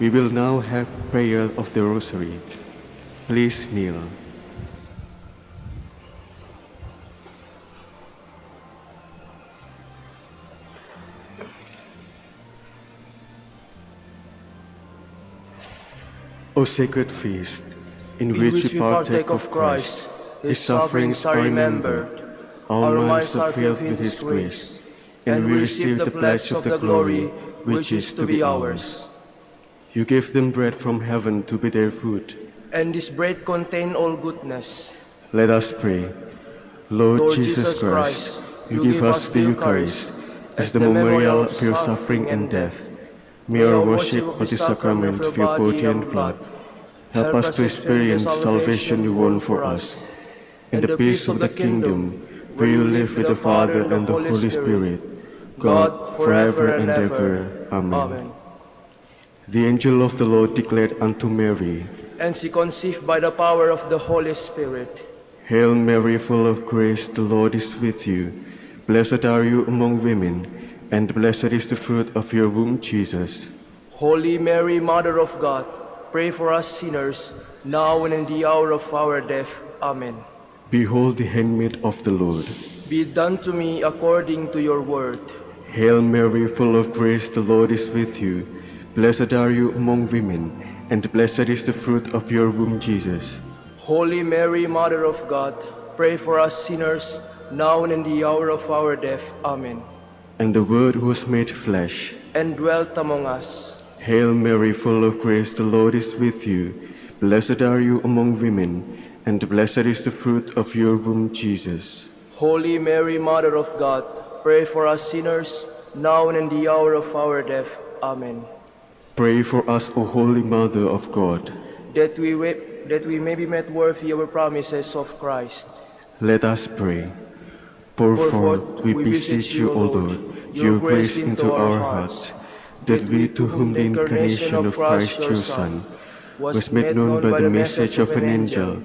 We will now have prayer of the Rosary. Please kneel. O sacred feast, in which we partake of Christ, His sufferings are remembered, our minds are filled with His grace, and we receive the pledge of the glory which is to be ours. You gave them bread from heaven to be their food, and this bread contains all goodness. Let us pray. Lord Jesus Christ, you give us the Eucharist as the memorial of your suffering and death. May our worship of the sacrament of your body and blood help us to experience salvation you won for us, and the peace of the kingdom, where you live with the Father and the Holy Spirit, God, forever and ever. Amen. The angel of the Lord declared unto Mary, and she conceived by the power of the Holy Spirit. Hail Mary, full of grace, the Lord is with you. Blessed are you among women, and blessed is the fruit of your womb, Jesus. Holy Mary, Mother of God, pray for us sinners, now and in the hour of our death. Amen. Behold the handmaid of the Lord. Be done to me according to your word. Hail Mary, full of grace, the Lord is with you. Blessed are you among women, and blessed is the fruit of your womb, Jesus. Holy Mary, Mother of God, pray for us sinners, now and in the hour of our death. Amen. And the Word was made flesh, and dwelt among us. Hail Mary, full of grace, the Lord is with you. Blessed are you among women, and blessed is the fruit of your womb, Jesus. Holy Mary, Mother of God, pray for us sinners, now and in the hour of our death. Amen. Pray for us, O Holy Mother of God, that we may be made worthy of the promises of Christ. Let us pray. Pour forth, we beseech you, O Lord, your grace into our hearts, that we, to whom the incarnation of Christ your Son was made known by the message of an angel,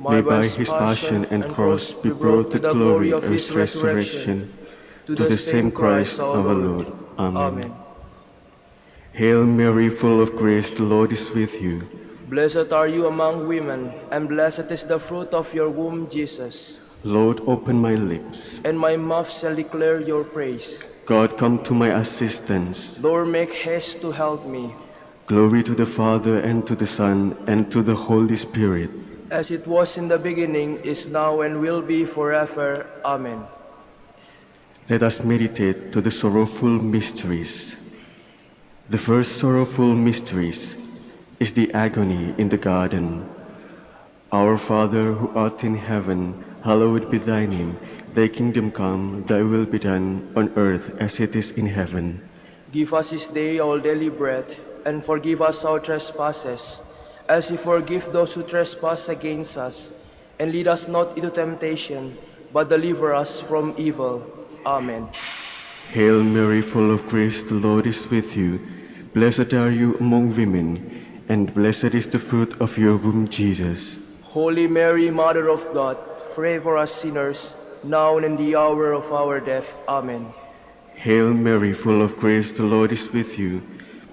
may by his passion and cross be brought to the glory of his resurrection, to the same Christ our Lord. Amen. Hail Mary, full of grace, the Lord is with you. Blessed are you among women, and blessed is the fruit of your womb, Jesus. Lord, open my lips, and my mouth shall declare your praise. God, come to my assistance. Lord, make haste to help me. Glory to the Father, and to the Son, and to the Holy Spirit. As it was in the beginning, is now, and will be forever. Amen. Let us meditate to the sorrowful mysteries. The first sorrowful mysteries is the agony in the garden. Our Father, who art in heaven, hallowed be thy name. Thy kingdom come, thy will be done, on earth as it is in heaven. Give us this day our daily bread, and forgive us our trespasses, as we forgive those who trespass against us. And lead us not into temptation, but deliver us from evil. Amen. Hail Mary, full of grace, the Lord is with you. Blessed are you among women, and blessed is the fruit of your womb, Jesus. Holy Mary, Mother of God, pray for us sinners, now and in the hour of our death. Amen. Hail Mary, full of grace, the Lord is with you.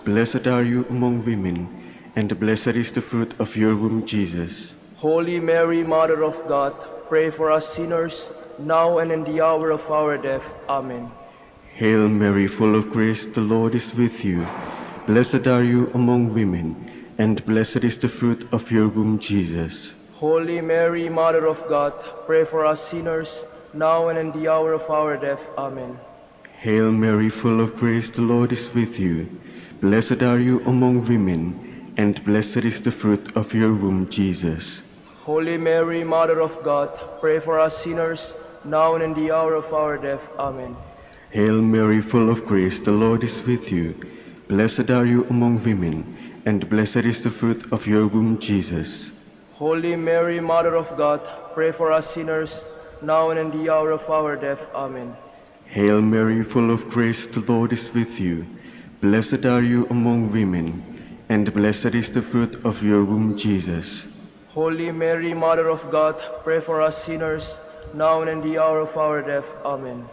Blessed are you among women, and blessed is the fruit of your womb, Jesus. Holy Mary, Mother of God, pray for us sinners, now and in the hour of our death. Amen. Hail Mary, full of grace, the Lord is with you. Blessed are you among women, and blessed is the fruit of your womb, Jesus. Holy Mary, Mother of God, pray for us sinners, now and in the hour of our death. Amen. Hail Mary, full of grace, the Lord is with you. Blessed are you among women, and blessed is the fruit of your womb, Jesus. Holy Mary, Mother of God, pray for us sinners, now and in the hour of our death. Amen. Hail Mary, full of grace, the Lord is with you. Blessed are you among women, and blessed is the fruit of your womb, Jesus. Holy Mary, Mother of God, pray for us sinners, now and in the hour of our death. Amen. Hail Mary, full of grace, the Lord is with you. Blessed are you among women, and blessed is the fruit of your womb, Jesus. Holy Mary, Mother of God, pray for us sinners, now and in the hour of our death. Amen.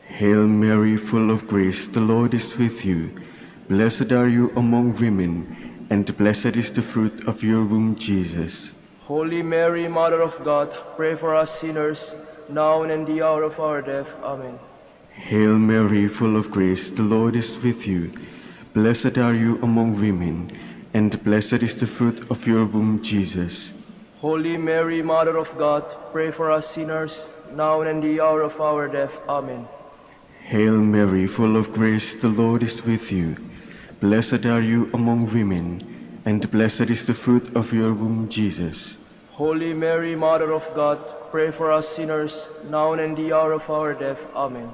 Hail Mary, full of grace, the Lord is with you. Blessed are you among women, and blessed is the fruit of your womb, Jesus. Holy Mary, Mother of God, pray for us sinners, now and in the hour of our death. Amen. Hail Mary, full of grace, the Lord is with you. Blessed are you among women, and blessed is the fruit of your womb, Jesus. Holy Mary, Mother of God, pray for us sinners, now and in the hour of our death. Amen. Hail Mary, full of grace, the Lord is with you. Blessed are you among women, and blessed is the fruit of your womb, Jesus. Holy Mary, Mother of God, pray for us sinners, now and in the hour of our death. Amen.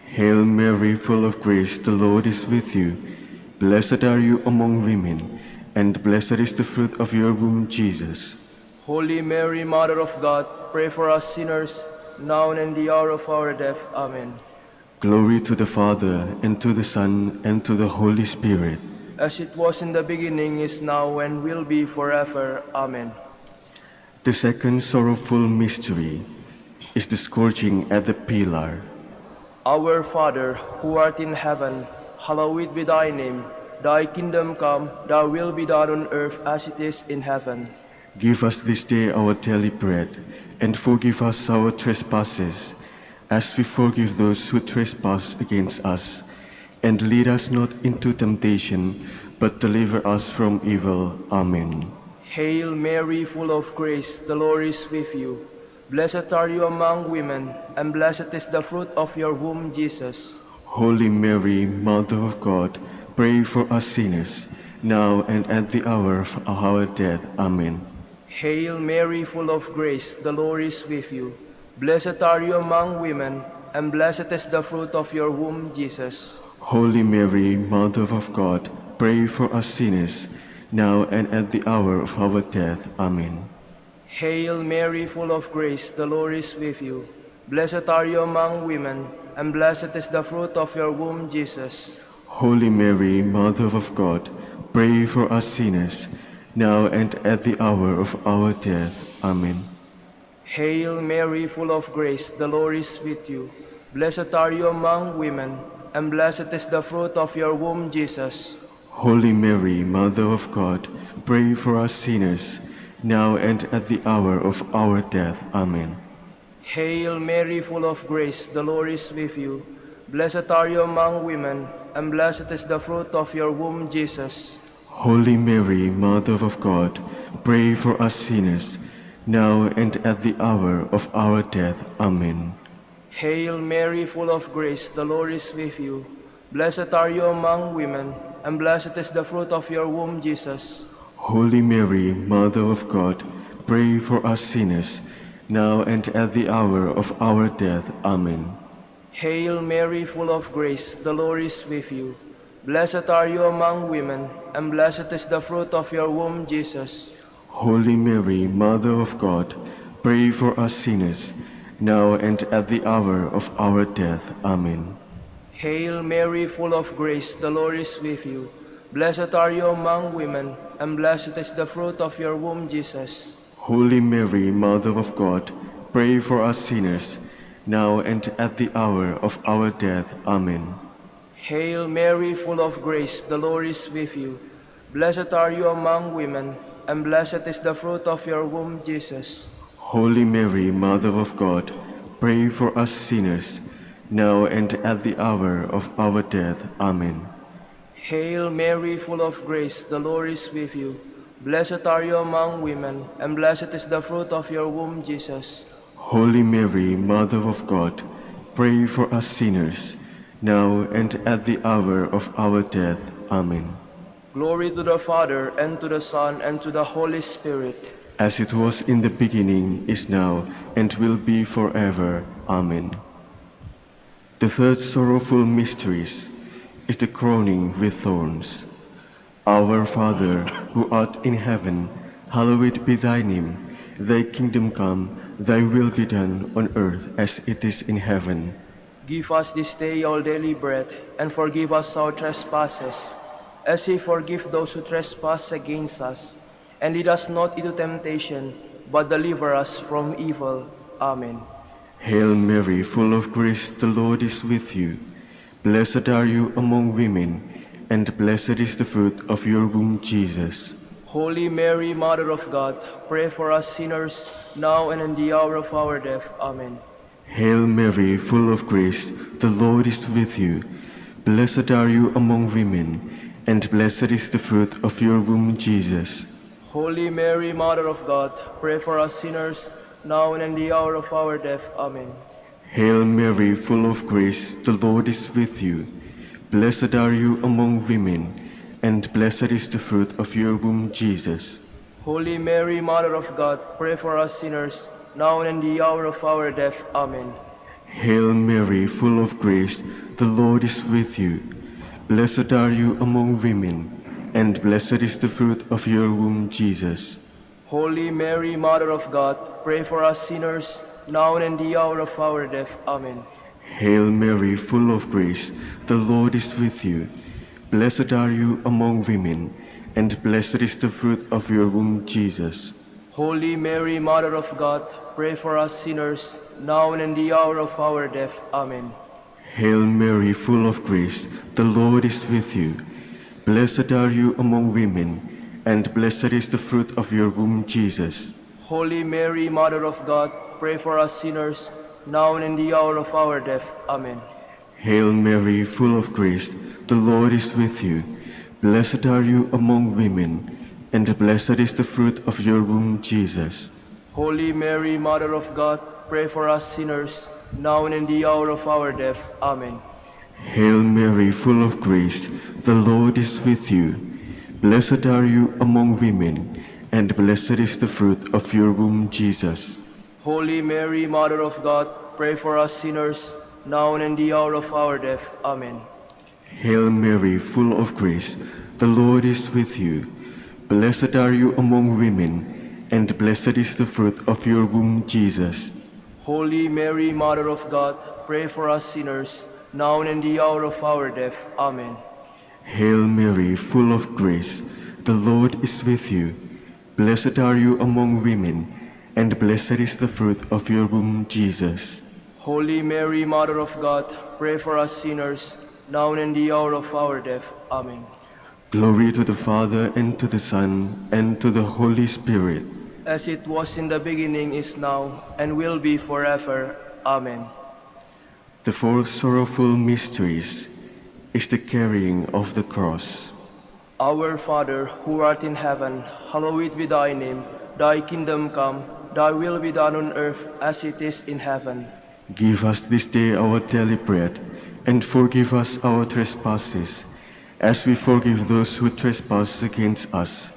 Hail Mary, full of grace, the Lord is with you. Blessed are you among women, and blessed is the fruit of your womb, Jesus. Holy Mary, Mother of God, pray for us sinners, now and in the hour of our death. Amen. Glory to the Father, and to the Son, and to the Holy Spirit. As it was in the beginning, is now, and will be forever. Amen. The second sorrowful mystery is the scourging at the pillar. Our Father, who art in heaven, hallowed be thy name. Thy kingdom come, thy will be done on earth as it is in heaven. Give us this day our daily bread, and forgive us our trespasses, as we forgive those who trespass against us. And lead us not into temptation, but deliver us from evil. Amen. Hail Mary, full of grace, the Lord is with you. Blessed are you among women, and blessed is the fruit of your womb, Jesus. Holy Mary, Mother of God, pray for us sinners, now and at the hour of our death. Amen. Hail Mary, full of grace, the Lord is with you. Blessed are you among women, and blessed is the fruit of your womb, Jesus. Holy Mary, Mother of God, pray for us sinners, now and at the hour of our death. Amen. Hail Mary, full of grace, the Lord is with you. Blessed are you among women, and blessed is the fruit of your womb, Jesus. Holy Mary, Mother of God, pray for us sinners, now and at the hour of our death. Amen. Hail Mary, full of grace, the Lord is with you. Blessed are you among women, and blessed is the fruit of your womb, Jesus. Holy Mary, Mother of God, pray for us sinners, now and at the hour of our death. Amen. Hail Mary, full of grace, the Lord is with you. Blessed are you among women, and blessed is the fruit of your womb, Jesus. Holy Mary, Mother of God, pray for us sinners, now and at the hour of our death. Amen. Hail Mary, full of grace, the Lord is with you. Blessed are you among women, and blessed is the fruit of your womb, Jesus. Holy Mary, Mother of God, pray for us sinners, now and at the hour of our death. Amen. Hail Mary, full of grace, the Lord is with you. Blessed are you among women, and blessed is the fruit of your womb, Jesus. Holy Mary, Mother of God, pray for us sinners, now and at the hour of our death. Amen. Hail Mary, full of grace, the Lord is with you. Blessed are you among women, and blessed is the fruit of your womb, Jesus. Holy Mary, Mother of God, pray for us sinners, now and at the hour of our death. Amen. Hail Mary, full of grace, the Lord is with you. Blessed are you among women, and blessed is the fruit of your womb, Jesus. Holy Mary, Mother of God, pray for us sinners, now and at the hour of our death. Amen. Hail Mary, full of grace, the Lord is with you. Blessed are you among women, and blessed is the fruit of your womb, Jesus. Holy Mary, Mother of God, pray for us sinners, now and at the hour of our death. Amen. Glory to the Father, and to the Son, and to the Holy Spirit. As it was in the beginning, is now, and will be forever. Amen. The third sorrowful mystery is the crowning with thorns. Our Father, who art in heaven, hallowed be thy name. Thy kingdom come, thy will be done on earth as it is in heaven. Give us this day our daily bread, and forgive us our trespasses, as we forgive those who trespass against us. And lead us not into temptation, but deliver us from evil. Amen. Hail Mary, full of grace, the Lord is with you. Blessed are you among women, and blessed is the fruit of your womb, Jesus. Holy Mary, Mother of God, pray for us sinners, now and in the hour of our death. Amen. Hail Mary, full of grace, the Lord is with you. Blessed are you among women, and blessed is the fruit of your womb, Jesus. Holy Mary, Mother of God, pray for us sinners, now and in the hour of our death. Amen. Hail Mary, full of grace, the Lord is with you. Blessed are you among women, and blessed is the fruit of your womb, Jesus. Holy Mary, Mother of God, pray for us sinners, now and in the hour of our death. Amen. Hail Mary, full of grace, the Lord is with you. Blessed are you among women, and blessed is the fruit of your womb, Jesus. Holy Mary, Mother of God, pray for us sinners, now and in the hour of our death. Amen. Hail Mary, full of grace, the Lord is with you. Blessed are you among women, and blessed is the fruit of your womb, Jesus. Holy Mary, Mother of God, pray for us sinners, now and in the hour of our death. Amen. Hail Mary, full of grace, the Lord is with you. Blessed are you among women, and blessed is the fruit of your womb, Jesus. Holy Mary, Mother of God, pray for us sinners, now and in the hour of our death. Amen. Hail Mary, full of grace, the Lord is with you. Blessed are you among women, and blessed is the fruit of your womb, Jesus. Holy Mary, Mother of God, pray for us sinners, now and in the hour of our death. Amen. Hail Mary, full of grace, the Lord is with you. Blessed are you among women, and blessed is the fruit of your womb, Jesus. Holy Mary, Mother of God, pray for us sinners, now and in the hour of our death. Amen. Hail Mary, full of grace, the Lord is with you. Blessed are you among women, and blessed is the fruit of your womb, Jesus. Holy Mary, Mother of God, pray for us sinners, now and in the hour of our death. Amen. Hail Mary, full of grace, the Lord is with you. Blessed are you among women, and blessed is the fruit of your womb, Jesus. Holy Mary, Mother of God, pray for us sinners, now and in the hour of our death. Amen. Glory to the Father, and to the Son, and to the Holy Spirit. As it was in the beginning, is now, and will be forever. Amen. The fourth sorrowful mysteries is the carrying of the cross. Our Father, who art in heaven, hallowed be thy name. Thy kingdom come, thy will be done on earth as it is in heaven. Give us this day our daily bread, and forgive us our trespasses, as we forgive those who trespass against us.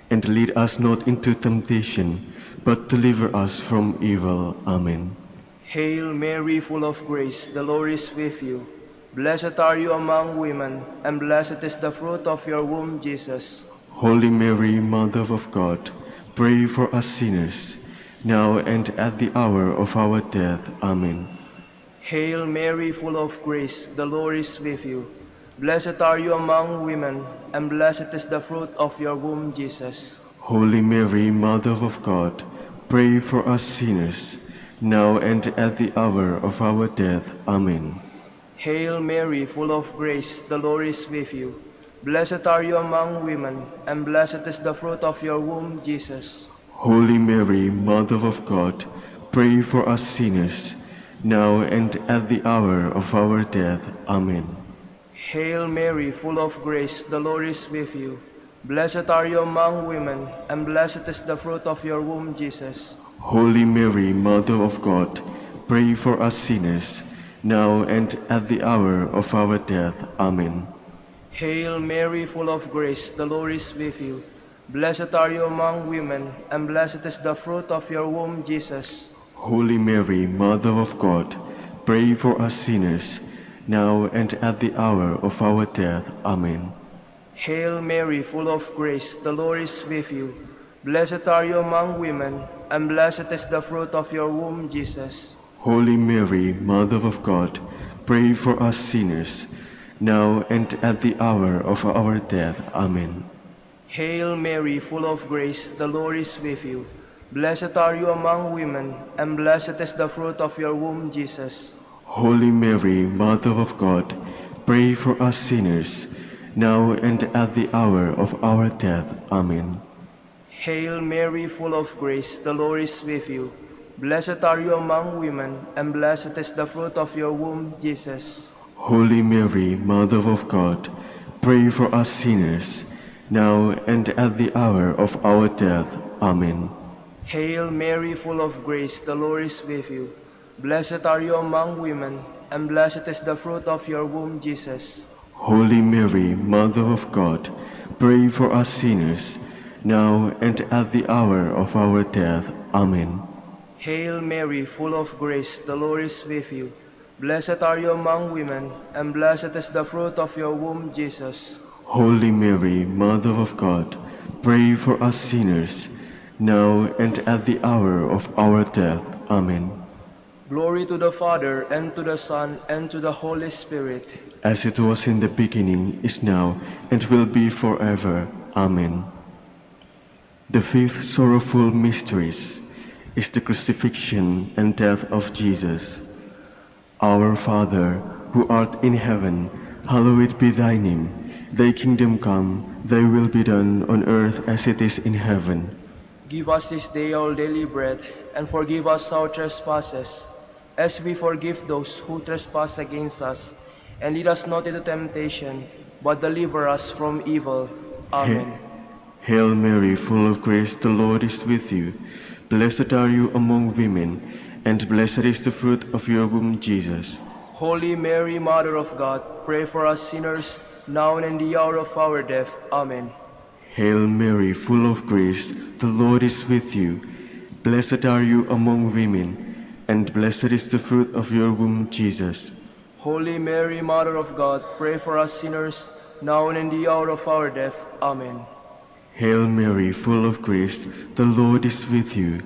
And lead us not into temptation, but deliver us from evil. Amen. Hail Mary, full of grace, the Lord is with you. Blessed are you among women, and blessed is the fruit of your womb, Jesus. Holy Mary, Mother of God, pray for us sinners, now and at the hour of our death. Amen. Hail Mary, full of grace, the Lord is with you. Blessed are you among women, and blessed is the fruit of your womb, Jesus. Holy Mary, Mother of God, pray for us sinners, now and at the hour of our death. Amen. Hail Mary, full of grace, the Lord is with you. Blessed are you among women, and blessed is the fruit of your womb, Jesus. Holy Mary, Mother of God, pray for us sinners, now and at the hour of our death. Amen. Hail Mary, full of grace, the Lord is with you. Blessed are you among women, and blessed is the fruit of your womb, Jesus. Holy Mary, Mother of God, pray for us sinners, now and at the hour of our death. Amen. Hail Mary, full of grace, the Lord is with you. Blessed are you among women, and blessed is the fruit of your womb, Jesus. Holy Mary, Mother of God, pray for us sinners, now and at the hour of our death. Amen. Hail Mary, full of grace, the Lord is with you. Blessed are you among women, and blessed is the fruit of your womb, Jesus. Holy Mary, Mother of God, pray for us sinners, now and at the hour of our death. Amen. Hail Mary, full of grace, the Lord is with you. Blessed are you among women, and blessed is the fruit of your womb, Jesus. Holy Mary, Mother of God, pray for us sinners, now and at the hour of our death. Amen. Hail Mary, full of grace, the Lord is with you. Blessed are you among women, and blessed is the fruit of your womb, Jesus. Holy Mary, Mother of God, pray for us sinners, now and at the hour of our death. Amen. Hail Mary, full of grace, the Lord is with you. Blessed are you among women, and blessed is the fruit of your womb, Jesus. Holy Mary, Mother of God, pray for us sinners, now and at the hour of our death. Amen. Hail Mary, full of grace, the Lord is with you. Blessed are you among women, and blessed is the fruit of your womb, Jesus. Holy Mary, Mother of God, pray for us sinners, now and at the hour of our death. Amen. Glory to the Father, and to the Son, and to the Holy Spirit. As it was in the beginning, is now, and will be forever. Amen. The fifth sorrowful mystery is the crucifixion and death of Jesus. Our Father, who art in heaven, hallowed be thy name. Thy kingdom come, thy will be done on earth as it is in heaven. Give us this day our daily bread, and forgive us our trespasses, as we forgive those who trespass against us. And lead us not into temptation, but deliver us from evil. Amen. Hail Mary, full of grace, the Lord is with you. Blessed are you among women, and blessed is the fruit of your womb, Jesus. Holy Mary, Mother of God, pray for us sinners, now and in the hour of our death. Amen. Hail Mary, full of grace, the Lord is with you. Blessed are you among women, and blessed is the fruit of your womb, Jesus. Holy Mary, Mother of God, pray for us sinners, now and in the hour of our death. Amen. Hail Mary, full of grace, the Lord is with you.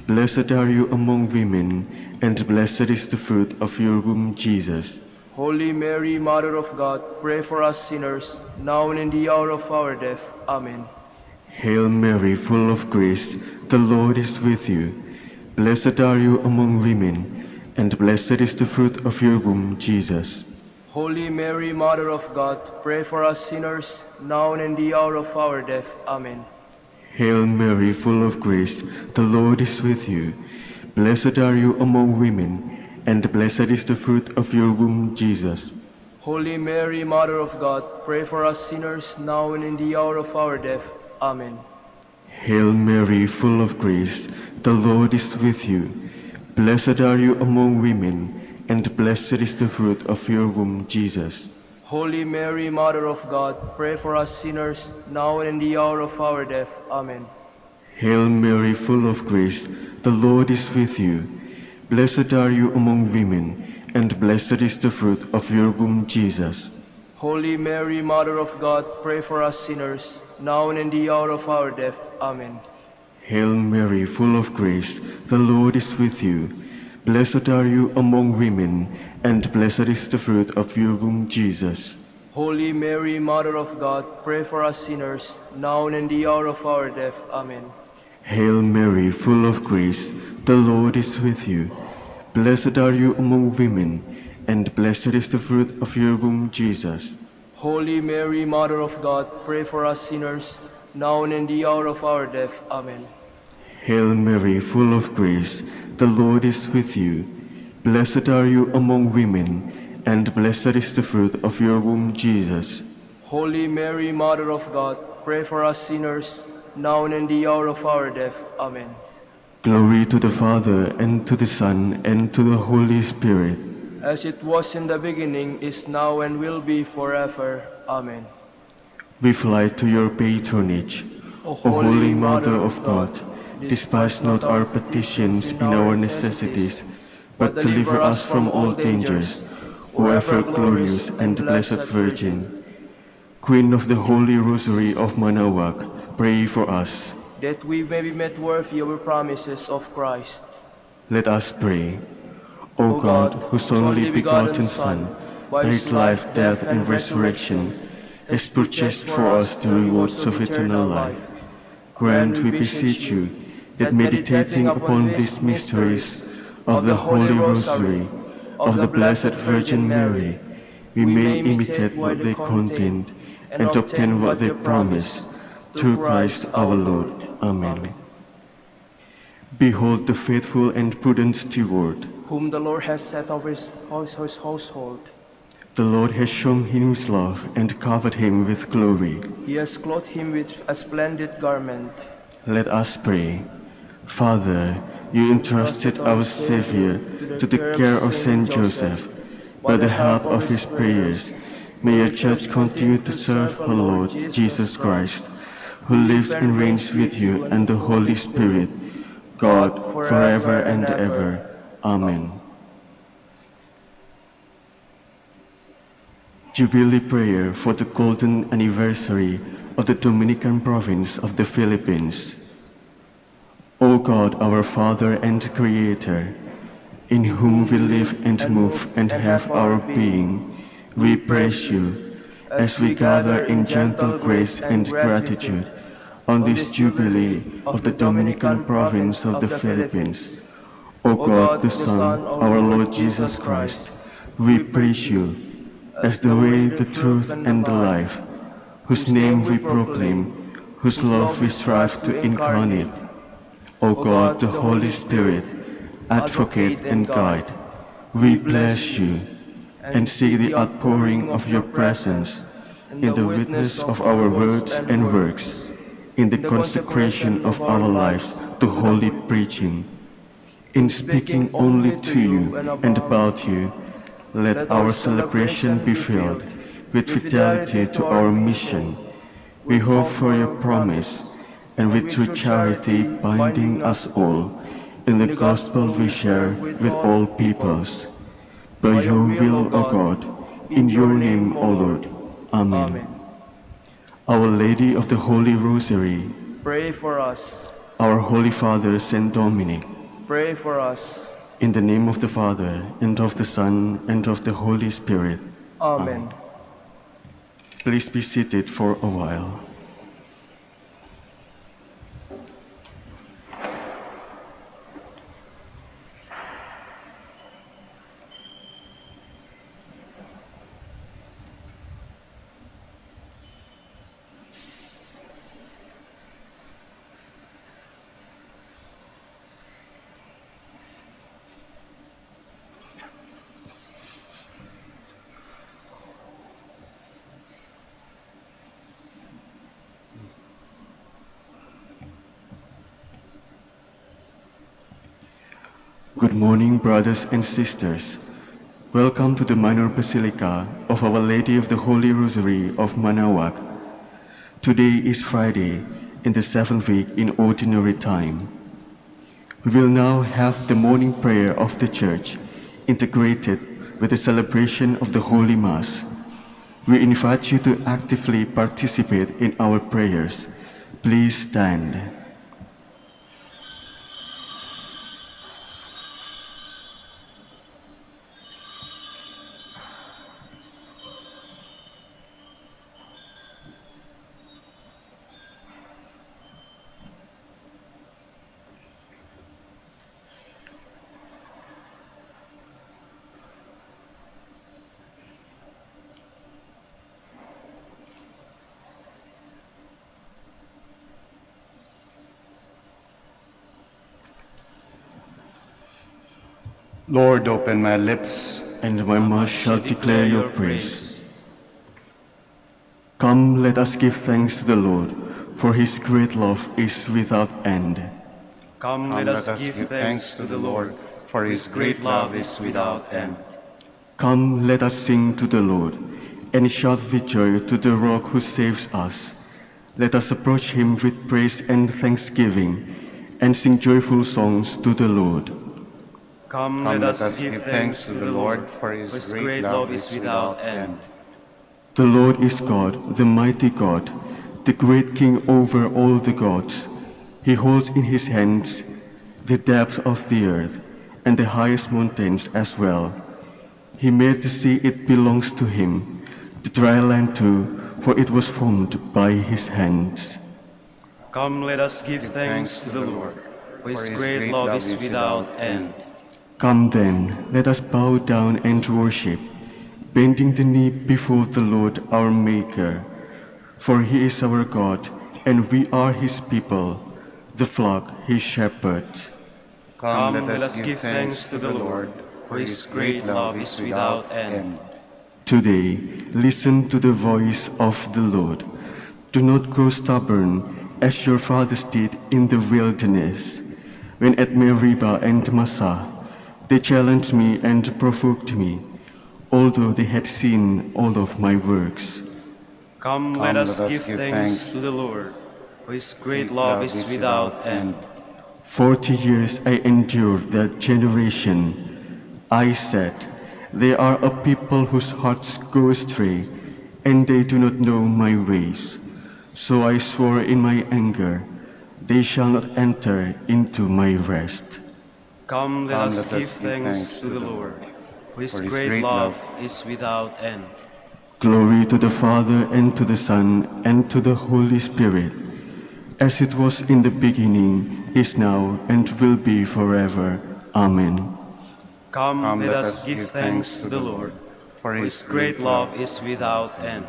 Blessed are you among women, and blessed is the fruit of your womb, Jesus. Holy Mary, Mother of God, pray for us sinners, now and in the hour of our death. Amen. Hail Mary, full of grace, the Lord is with you. Blessed are you among women, and blessed is the fruit of your womb, Jesus. Holy Mary, Mother of God, pray for us sinners, now and in the hour of our death. Amen. Hail Mary, full of grace, the Lord is with you. Blessed are you among women, and blessed is the fruit of your womb, Jesus. Holy Mary, Mother of God, pray for us sinners, now and in the hour of our death. Amen. Hail Mary, full of grace, the Lord is with you. Blessed are you among women, and blessed is the fruit of your womb, Jesus. Holy Mary, Mother of God, pray for us sinners, now and in the hour of our death. Amen. Hail Mary, full of grace, the Lord is with you. Blessed are you among women, and blessed is the fruit of your womb, Jesus. Holy Mary, Mother of God, pray for us sinners, now and in the hour of our death. Amen. Hail Mary, full of grace, the Lord is with you. Blessed are you among women, and blessed is the fruit of your womb, Jesus. Holy Mary, Mother of God, pray for us sinners, now and in the hour of our death. Amen. Hail Mary, full of grace, the Lord is with you. Blessed are you among women, and blessed is the fruit of your womb, Jesus. Holy Mary, Mother of God, pray for us sinners, now and in the hour of our death. Amen. Hail Mary, full of grace, the Lord is with you. Blessed are you among women, and blessed is the fruit of your womb, Jesus. Holy Mary, Mother of God, pray for us sinners, now and in the hour of our death. Amen. Glory to the Father, and to the Son, and to the Holy Spirit. As it was in the beginning, is now, and will be forever. Amen. We fly to your patronage, O Holy Mother of God. Despise not our petitions in our necessities, but deliver us from all dangers, O ever glorious and blessed Virgin. Queen of the Holy Rosary of Manaoag, pray for us. That we may be made worthy of the promises of Christ. Let us pray. O God, whose only begotten Son, by his life, death, and resurrection, has purchased for us the rewards of eternal life, grant, we beseech you, that meditating upon these mysteries of the Holy Rosary of the Blessed Virgin Mary, we may imitate what they contain, and obtain what they promise, through Christ our Lord. Amen. Behold the faithful and prudent steward. whom the Lord has set over his household. The Lord has shown him his love and covered him with glory. He has clothed him with a splendid garment. Let us pray. Father, you entrusted our Savior to the care of Saint Joseph. By the help of his prayers, may your Church continue to serve our Lord Jesus Christ, who lives and reigns with you and the Holy Spirit, God, forever and ever. Amen. Jubilee Prayer for the Golden Anniversary of the Dominican Province of the Philippines. O God, our Father and Creator, in whom we live and move and have our being, we praise you as we gather in gentle grace and gratitude on this Jubilee of the Dominican Province of the Philippines. O God, the Son, our Lord Jesus Christ, we praise you as the way, the truth, and the life, whose name we proclaim, whose love we strive to incarnate. O God, the Holy Spirit, advocate and guide, we bless you and seek the outpouring of your presence in the witness of our words and works, in the consecration of our lives to holy preaching. In speaking only to you and about you, let our celebration be filled with fidelity to our mission. We hope for your promise, and with true charity binding us all in the gospel we share with all peoples. By your will, O God, in your name, O Lord. Amen. Our Lady of the Holy Rosary, Pray for us. our Holy Father, Saint Dominic, Pray for us. in the name of the Father, and of the Son, and of the Holy Spirit. Amen. Please be seated for a while. Good morning, brothers and sisters. Welcome to the Minor Basilica of Our Lady of the Holy Rosary of Manaoag. Today is Friday in the 7th week in Ordinary Time. We will now have the morning prayer of the Church integrated with the celebration of the Holy Mass. We invite you to actively participate in our prayers. Please stand. Lord, open my lips, And my mouth shall declare your praise. Come, let us give thanks to the Lord, for his great love is without end. Come, let us give thanks to the Lord, for his great love is without end. Come, let us sing to the Lord, and shout with joy to the Rock who saves us. Let us approach him with praise and thanksgiving, and sing joyful songs to the Lord. Come, let us give thanks to the Lord, for his great love is without end. The Lord is God, the mighty God, the great King over all the gods. He holds in his hands the depths of the earth, and the highest mountains as well. He made the sea, it belongs to him, the dry land too, for it was formed by his hands. Come, let us give thanks to the Lord, for his great love is without end. Come then, let us bow down and worship, bending the knee before the Lord our Maker, For he is our God, and we are his people, the flock his shepherds. Come, let us give thanks to the Lord, for his great love is without end. Today, listen to the voice of the Lord. Do not grow stubborn, as your fathers did in the wilderness, when at Meribah and Massah they challenged me and provoked me, although they had seen all of my works. Come, let us give thanks to the Lord, for his great love is without end. 40 years I endured that generation. I said, they are a people whose hearts go astray, and they do not know my ways. So I swore in my anger, they shall not enter into my rest. Come, let us give thanks to the Lord, for his great love is without end. Glory to the Father, and to the Son, and to the Holy Spirit, as it was in the beginning, is now, and will be forever. Amen. Come, let us give thanks to the Lord, for his great love is without end.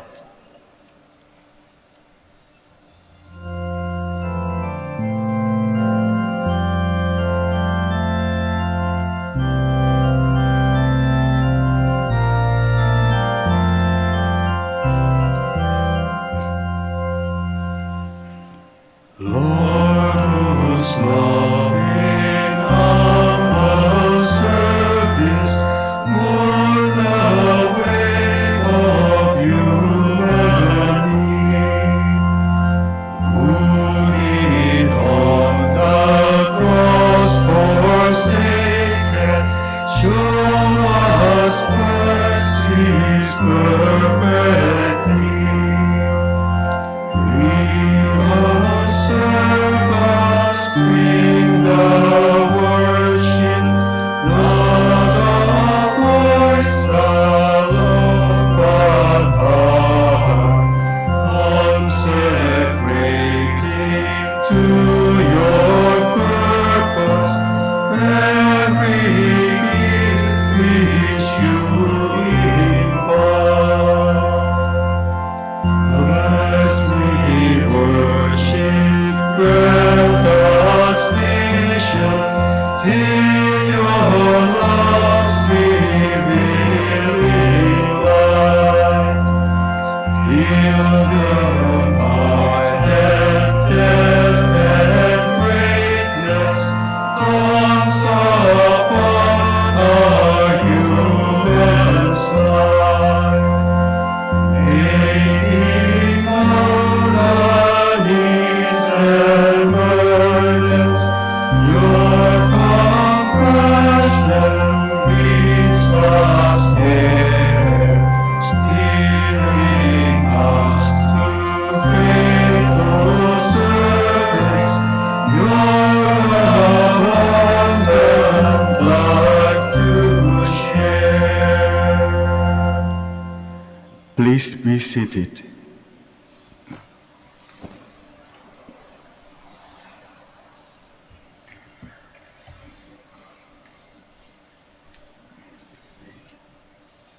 Please be seated.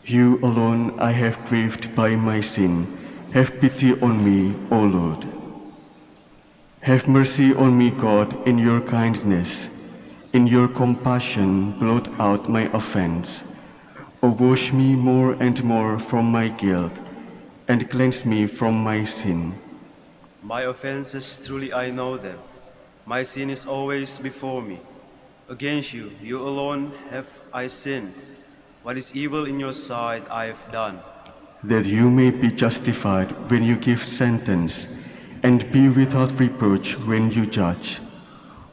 You alone I have grieved by my sin. Have pity on me, O Lord. Have mercy on me, God, in your kindness. In your compassion, blot out my offense. O wash me more and more from my guilt, and cleanse me from my sin. My offenses, truly I know them. My sin is always before me. Against you, you alone have I sinned. What is evil in your sight I have done. That you may be justified when you give sentence, and be without reproach when you judge.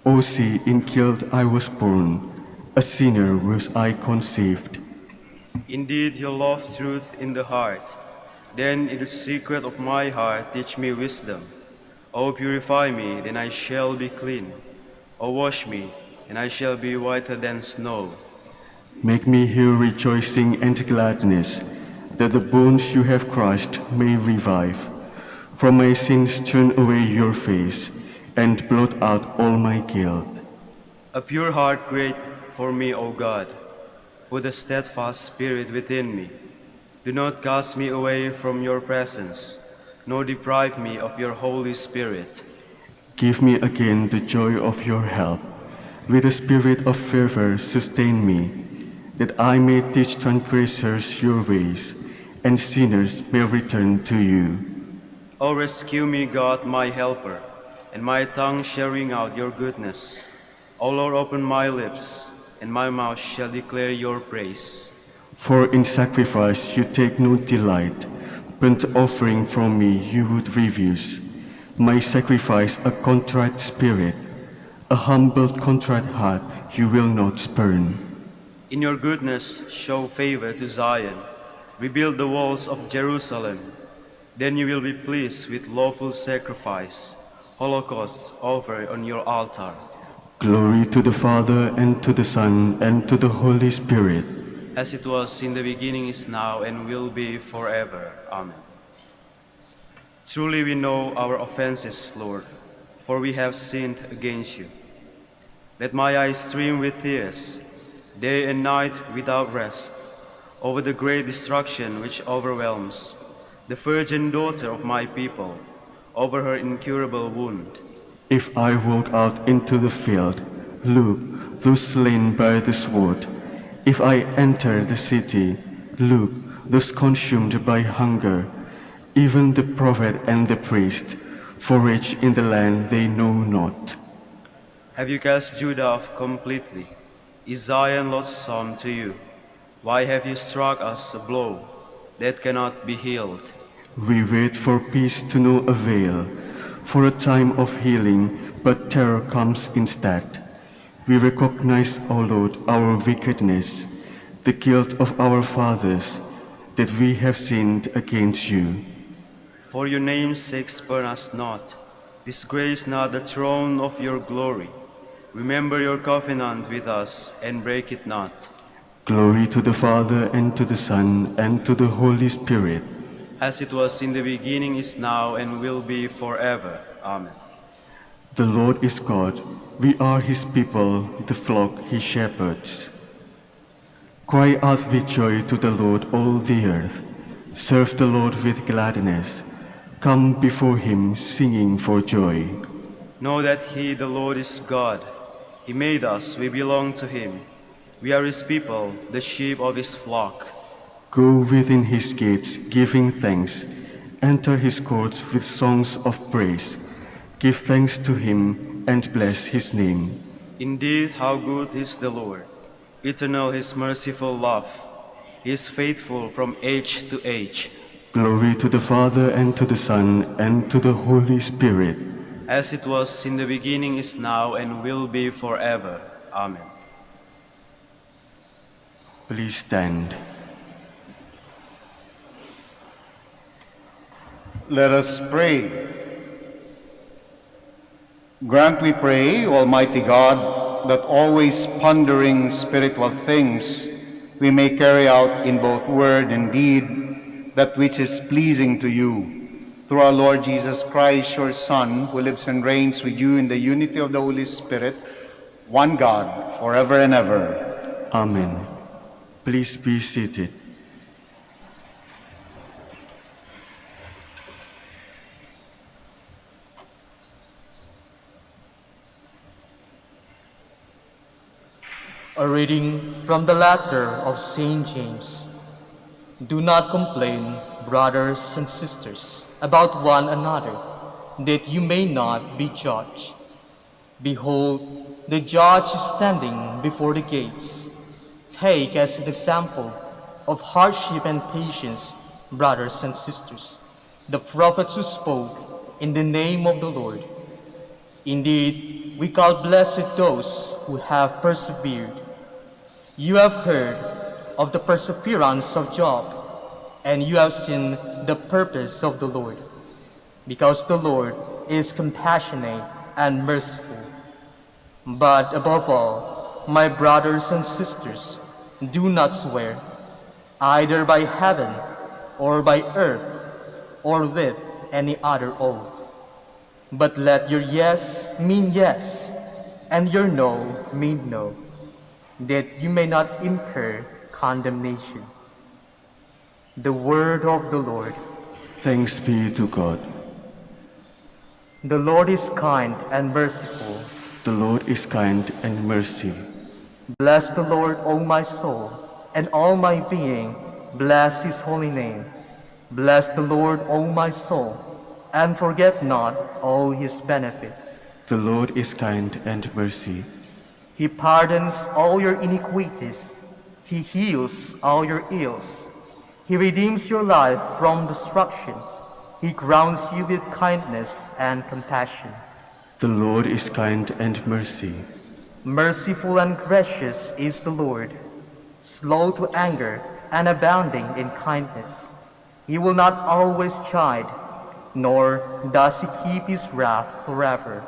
O see, in guilt I was born, a sinner was I conceived. Indeed, you love truth in the heart. Then in the secret of my heart teach me wisdom. O purify me, then I shall be clean. O wash me, and I shall be whiter than snow. Make me hear rejoicing and gladness, that the bones you have crushed may revive. From my sins turn away your face, and blot out all my guilt. A pure heart create for me, O God. Put a steadfast spirit within me. Do not cast me away from your presence. nor deprive me of your Holy Spirit. Give me again the joy of your help. With a spirit of fervor sustain me, that I may teach transgressors your ways, and sinners may return to you. O rescue me, God, my helper, and my tongue shall ring out your goodness. O Lord, open my lips, and my mouth shall declare your praise. For in sacrifice you take no delight, burnt offering from me you would refuse. My sacrifice a contrite spirit, a humble contrite heart you will not spurn. In your goodness show favor to Zion, rebuild the walls of Jerusalem. Then you will be pleased with lawful sacrifice, holocausts offered on your altar. Glory to the Father, and to the Son, and to the Holy Spirit. As it was in the beginning, is now, and will be forever. Amen. Truly we know our offenses, Lord, for we have sinned against you. Let my eyes stream with tears, day and night without rest, over the great destruction which overwhelms the virgin daughter of my people, over her incurable wound. If I walk out into the field, look, those slain by the sword. If I enter the city, look, those consumed by hunger. Even the prophet and the priest forage in the land they know not. Have you cast Judah off completely? Is Zion loathsome to you? Why have you struck us a blow that cannot be healed? We wait for peace to no avail, for a time of healing, but terror comes instead. We recognize, O Lord, our wickedness, the guilt of our fathers, that we have sinned against you. For your name's sake spurn us not, disgrace not the throne of your glory. Remember your covenant with us, and break it not. Glory to the Father, and to the Son, and to the Holy Spirit. As it was in the beginning, is now, and will be forever. Amen. The Lord is God, we are his people, the flock he shepherds. Cry out with joy to the Lord, all the earth. Serve the Lord with gladness. Come before him singing for joy. Know that he, the Lord, is God. He made us, we belong to him. We are his people, the sheep of his flock. Go within his gates, giving thanks. Enter his courts with songs of praise. Give thanks to him and bless his name. Indeed, how good is the Lord. Eternal his merciful love. He is faithful from age to age. Glory to the Father, and to the Son, and to the Holy Spirit. As it was in the beginning, is now, and will be forever. Amen. Please stand. Let us pray. Grant, we pray, Almighty God, that always pondering spiritual things, we may carry out in both word and deed that which is pleasing to you. Through our Lord Jesus Christ, your Son, who lives and reigns with you in the unity of the Holy Spirit, one God, forever and ever. Amen. Please be seated. A reading from the letter of St. James. Do not complain, brothers and sisters, about one another, that you may not be judged. Behold, the judge is standing before the gates. Take as an example of hardship and patience, brothers and sisters, the prophets who spoke in the name of the Lord. Indeed, we count blessed those who have persevered. You have heard of the perseverance of Job, and you have seen the purpose of the Lord, because the Lord is compassionate and merciful. But above all, my brothers and sisters, do not swear, either by heaven, or by earth, or with any other oath. But let your yes mean yes, and your no mean no, that you may not incur condemnation. The word of the Lord. Thanks be to God. The Lord is kind and merciful. The Lord is kind and mercy. Bless the Lord, O my soul, and all my being, bless his holy name. Bless the Lord, O my soul, and forget not all his benefits. The Lord is kind and mercy. He pardons all your iniquities. He heals all your ills. He redeems your life from destruction. He crowns you with kindness and compassion. The Lord is kind and mercy. Merciful and gracious is the Lord, slow to anger and abounding in kindness. He will not always chide, nor does he keep his wrath forever.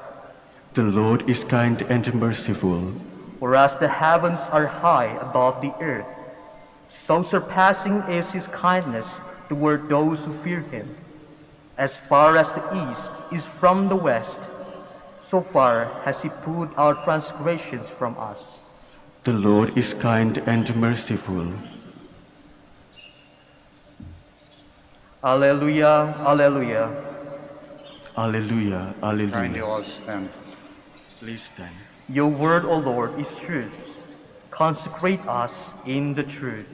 The Lord is kind and merciful. For as the heavens are high above the earth, so surpassing is his kindness toward those who fear him. As far as the east is from the west, so far has he put our transgressions from us. The Lord is kind and merciful. Alleluia, alleluia. Alleluia, Kindly alleluia. all stand. Please stand. Your word, O Lord, is truth. Consecrate us in the truth.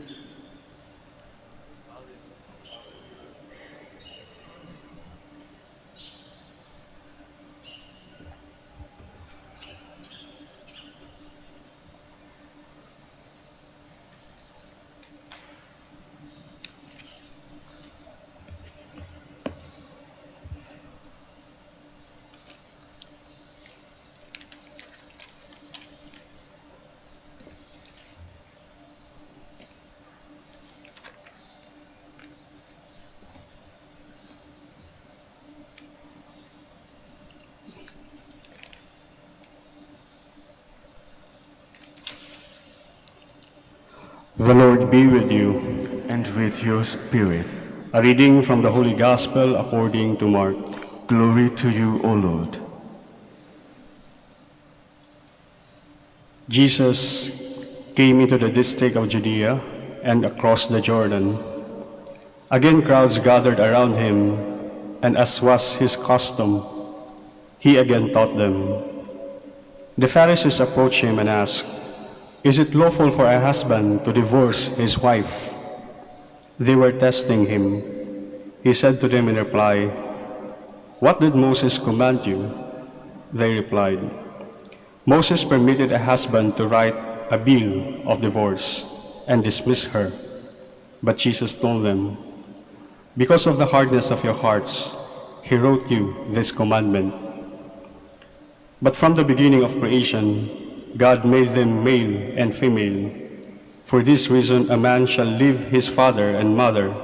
The Lord be with you. And with your spirit, A reading from the Holy Gospel according to Mark. glory to you, O Lord. Jesus came into the district of Judea and across the Jordan. Again crowds gathered around him, and as was his custom, he again taught them. The Pharisees approached him and asked, "Is it lawful for a husband to divorce his wife?" They were testing him. He said to them in reply, "What did Moses command you?" They replied, "Moses permitted a husband to write a bill of divorce and dismiss her." But Jesus told them, "Because of the hardness of your hearts, he wrote you this commandment. But from the beginning of creation, God made them male and female. For this reason, a man shall leave his father and mother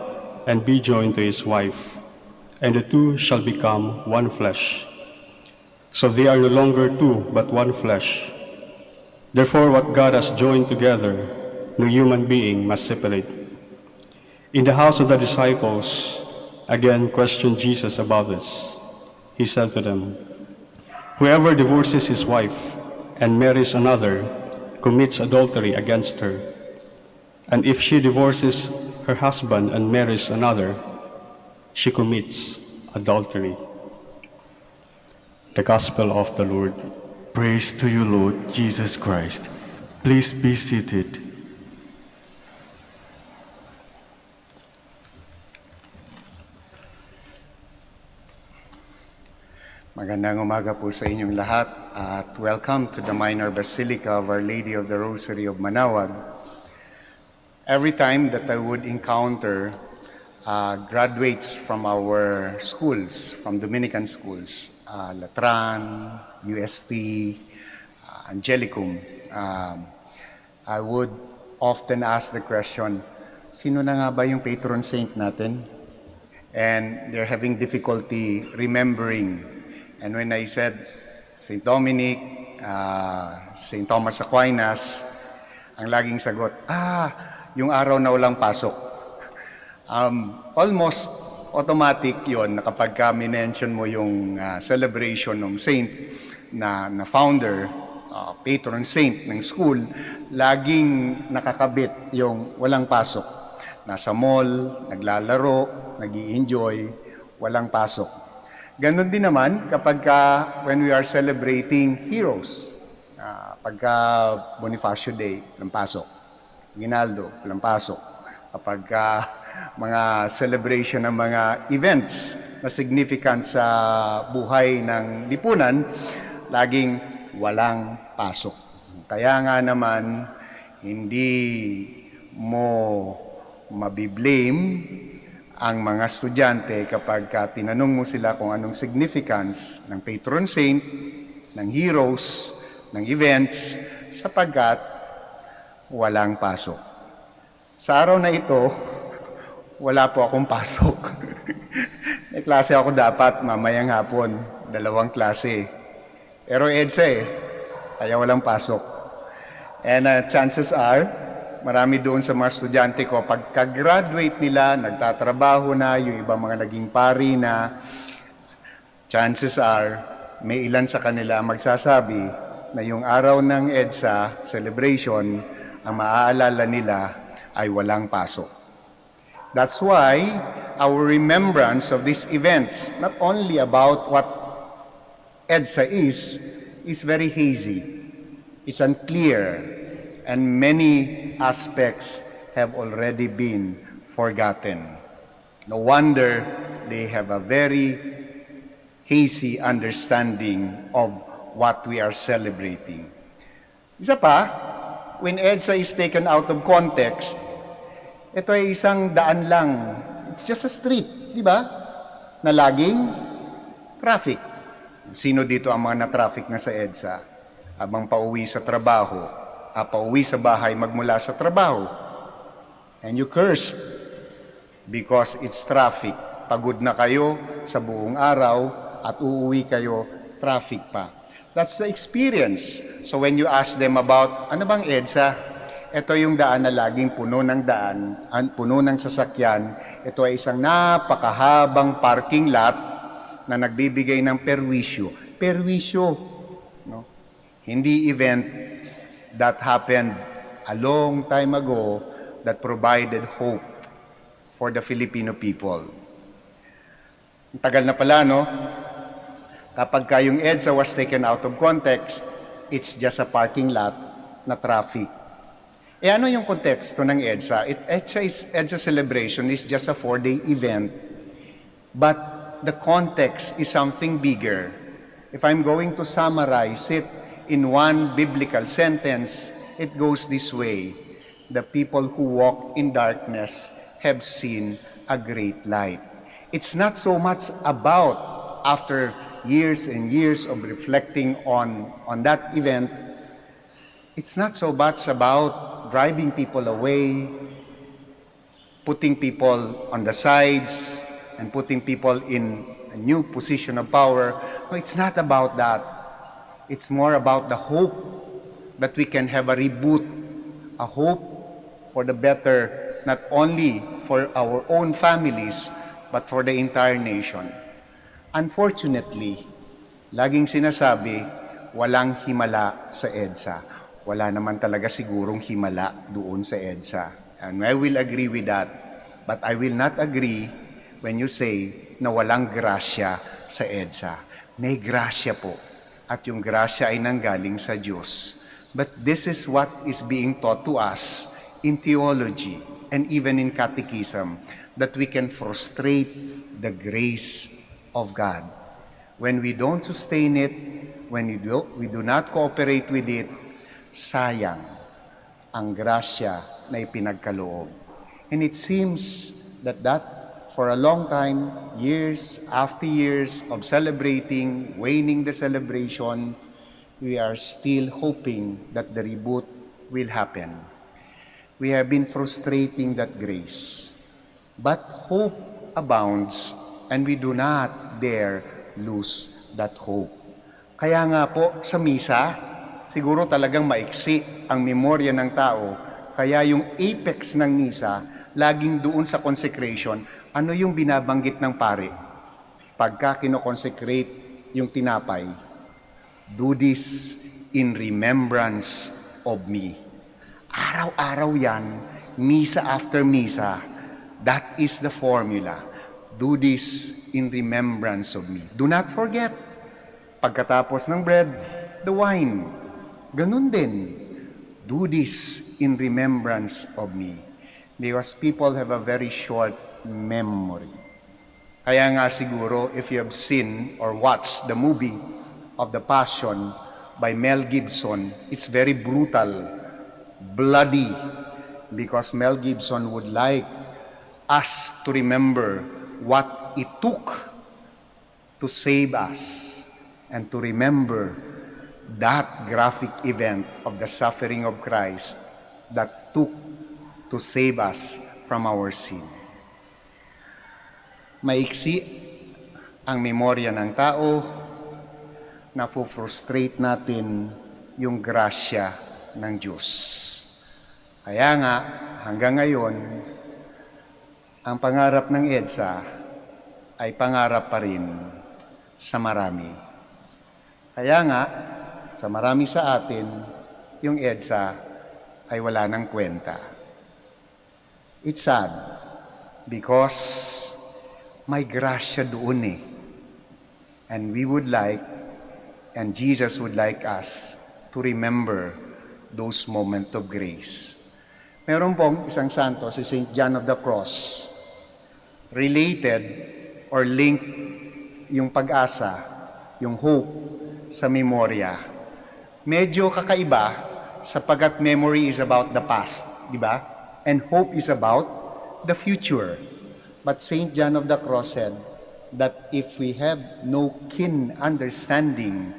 and be joined to his wife, and the two shall become one flesh. So they are no longer two, but one flesh. Therefore, what God has joined together, no human being must separate." In the house of the disciples, again questioned Jesus about this. He said to them, "Whoever divorces his wife and marries another commits adultery against her. And if she divorces her husband and marries another, she commits adultery." The Gospel of the Lord. Praise to you, Lord Jesus Christ. Please be seated. Magandang umaga po sa inyong lahat at welcome to the Minor Basilica of Our Lady of the Rosary of Manaoag. Every time that I would encounter graduates from our schools, from Dominican schools, Latran, UST, Angelicum, I would often ask the question, sino na nga ba yung patron saint natin? And they're having difficulty remembering. And when I said St. Dominic, St. Thomas Aquinas, ang laging sagot, yung araw na walang pasok. Almost automatic yon na kapag minention mo yung celebration ng saint na founder, patron saint ng school, laging nakakabit yung walang pasok. Nasa mall, naglalaro, nag-i-enjoy, walang pasok. Ganon din naman kapag when we are celebrating heroes. Pagka Bonifacio Day, walang pasok. Ginaldo, walang pasok. Kapag mga celebration ng mga events na significant sa buhay ng lipunan, laging walang pasok. Kaya nga naman, hindi mo mabiblame ang mga estudyante kapag tinanong mo sila kung anong significance ng patron saint, ng heroes, ng events, sapagkat walang pasok. Sa araw na ito, wala po akong pasok. May klase ako dapat mamayang hapon, 2 klase. Pero EDSA kaya walang pasok. And chances are, marami doon sa mga estudyante ko, pagka-graduate nila, nagtatrabaho na, yung ibang mga naging pari na, chances are, may ilan sa kanila magsasabi na yung araw ng EDSA celebration, ang maaalala nila ay walang pasok. That's why our remembrance of these events, not only about what EDSA is very hazy. It's unclear, and many aspects have already been forgotten. No wonder they have a very hazy understanding of what we are celebrating. Isa pa, when EDSA is taken out of context, ito ay isang daan lang. It's just a street, di ba? Na laging traffic. Sino dito ang mga na-traffic na sa EDSA? Habang pauwi sa trabaho, pauwi sa bahay magmula sa trabaho. And you curse because it's traffic. Pagod na kayo sa buong araw at uuwi kayo, traffic pa. That's the experience. So when you ask them about, ano bang EDSA? Ito yung daan na laging puno ng daan, puno ng sasakyan. Ito ay isang napakahabang parking lot na nagbibigay ng perwisyo. Perwisyo. No? Hindi event that happened a long time ago that provided hope for the Filipino people. Ang tagal na pala, no? Kapag yung EDSA was taken out of context, it's just a parking lot na traffic. Ano yung konteksto ng EDSA? EDSA celebration is just a 4-day event, but the context is something bigger. If I'm going to summarize it in one biblical sentence, it goes this way: the people who walk in darkness have seen a great light. It's not so much about, after years and years of reflecting on that event, it's not so much about driving people away, putting people on the sides, and putting people in a new position of power. No, it's not about that. It's more about the hope that we can have a reboot, a hope for the better, not only for our own families, but for the entire nation. Unfortunately, laging sinasabi, walang himala sa EDSA. Wala naman talaga sigurong himala doon sa EDSA. And I will agree with that. But I will not agree when you say na walang grasya sa EDSA. May grasya po. At yung grasya ay nanggaling sa Diyos. But this is what is being taught to us in theology and even in catechism, that we can frustrate the grace of God. When we don't sustain it, when we do not cooperate with it, sayang ang grasya na ipinagkaloob. And it seems that for a long time, years after years of celebrating, waning the celebration, we are still hoping that the reboot will happen. We have been frustrating that grace. But hope abounds, and we do not dare lose that hope. Kaya nga po sa misa, siguro talagang maiksi ang memorya ng tao, kaya yung apex ng misa, laging doon sa consecration, ano yung binabanggit ng pare? Pagka kinoconsecrate yung tinapay, do this in remembrance of me. Araw-araw yan, misa after misa, that is the formula. Do this in remembrance of me. Do not forget. Pagkatapos ng bread, the wine. Ganun din. Do this in remembrance of me. Because people have a very short memory. Kaya nga siguro, if you have seen or watched the movie of The Passion by Mel Gibson, it's very brutal, bloody, because Mel Gibson would like us to remember what it took to save us and to remember that graphic event of the suffering of Christ that took to save us from our sin. Maiksi ang memorya ng tao, na-frustrate natin yung grasya ng Diyos. Kaya nga, hanggang ngayon, ang pangarap ng EDSA ay pangarap pa rin sa marami. Kaya nga, sa marami sa atin, yung EDSA ay wala ng kwenta. It's sad because may grasya doon eh. And we would like, and Jesus would like us to remember those moments of grace. Meron pong isang santo, si St. John of the Cross, related or linked yung pag-asa, yung hope sa memorya. Medyo kakaiba sapagat memory is about the past, di ba? And hope is about the future. But St. John of the Cross said that if we have no keen understanding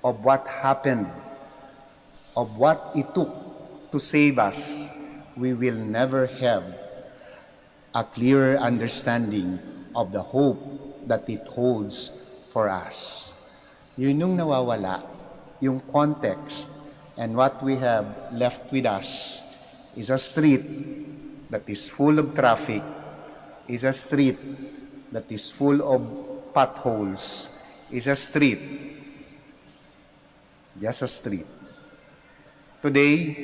of what happened, of what it took to save us, we will never have a clearer understanding of the hope that it holds for us. Yun yung nawawala, yung context, and what we have left with us is a street that is full of traffic, is a street that is full of potholes, is a street, just a street. Today,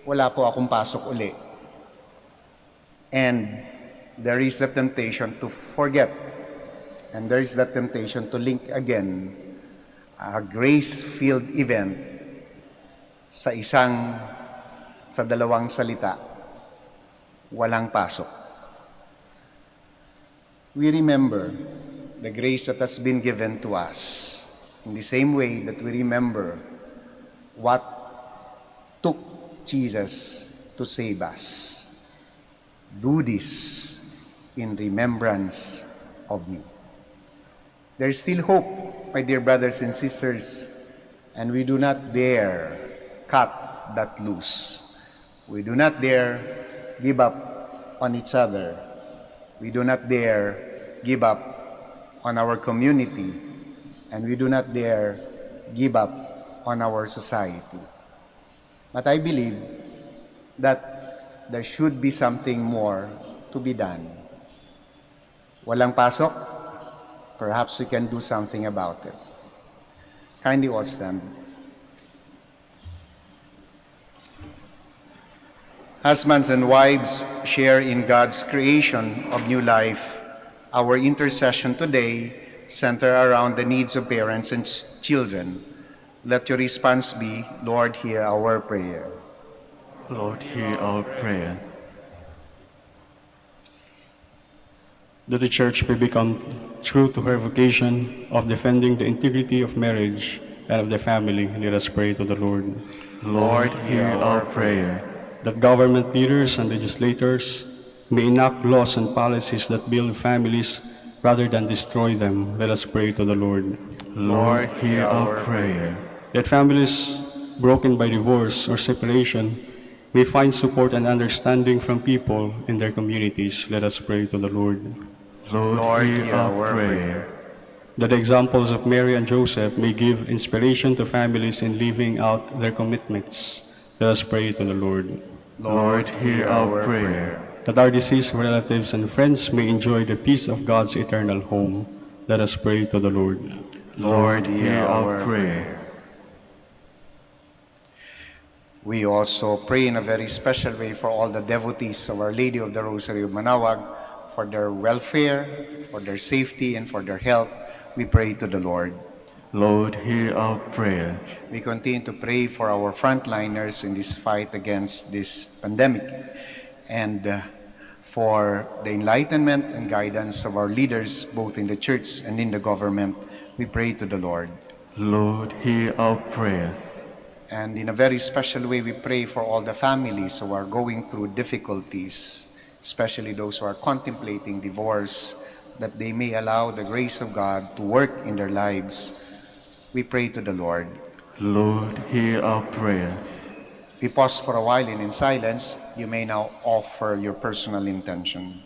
wala po akong pasok uli. And there is the temptation to forget. And there is the temptation to link again a grace-filled event sa dalawang salita, walang pasok. We remember the grace that has been given to us in the same way that we remember what took Jesus to save us. Do this in remembrance of me. There is still hope, my dear brothers and sisters, and we do not dare cut that loose. We do not dare give up on each other. We do not dare give up on our community, and we do not dare give up on our society. But I believe that there should be something more to be done. Walang pasok? Perhaps we can do something about it. Kindly all stand. Husbands and wives share in God's creation of new life. Our intercession today center around the needs of parents and children. Let your response be, Lord, hear our prayer. Lord, hear our prayer. That the Church may become true to her vocation of defending the integrity of marriage and of the family, let us pray to the Lord. Lord, hear our prayer. That government leaders and legislators may enact laws and policies that build families rather than destroy them, let us pray to the Lord. Lord, hear our prayer. That families broken by divorce or separation may find support and understanding from people in their communities, let us pray to the Lord. Lord, hear our prayer. That the examples of Mary and Joseph may give inspiration to families in living out their commitments, let us pray to the Lord. Lord, hear our prayer. That our deceased relatives and friends may enjoy the peace of God's eternal home, let us pray to the Lord. Lord, hear our prayer. We also pray in a very special way for all the devotees of Our Lady of the Rosary of Manaoag, for their welfare, for their safety, and for their health, we pray to the Lord. Lord, hear our prayer. We continue to pray for our frontliners in this fight against this pandemic, and for the enlightenment and guidance of our leaders, both in the church and in the government. We pray to the Lord. Lord, hear our prayer. And in a very special way, we pray for all the families who are going through difficulties, especially those who are contemplating divorce, that they may allow the grace of God to work in their lives. We pray to the Lord. Lord, hear our prayer. We pause for a while and in silence, you may now offer your personal intention.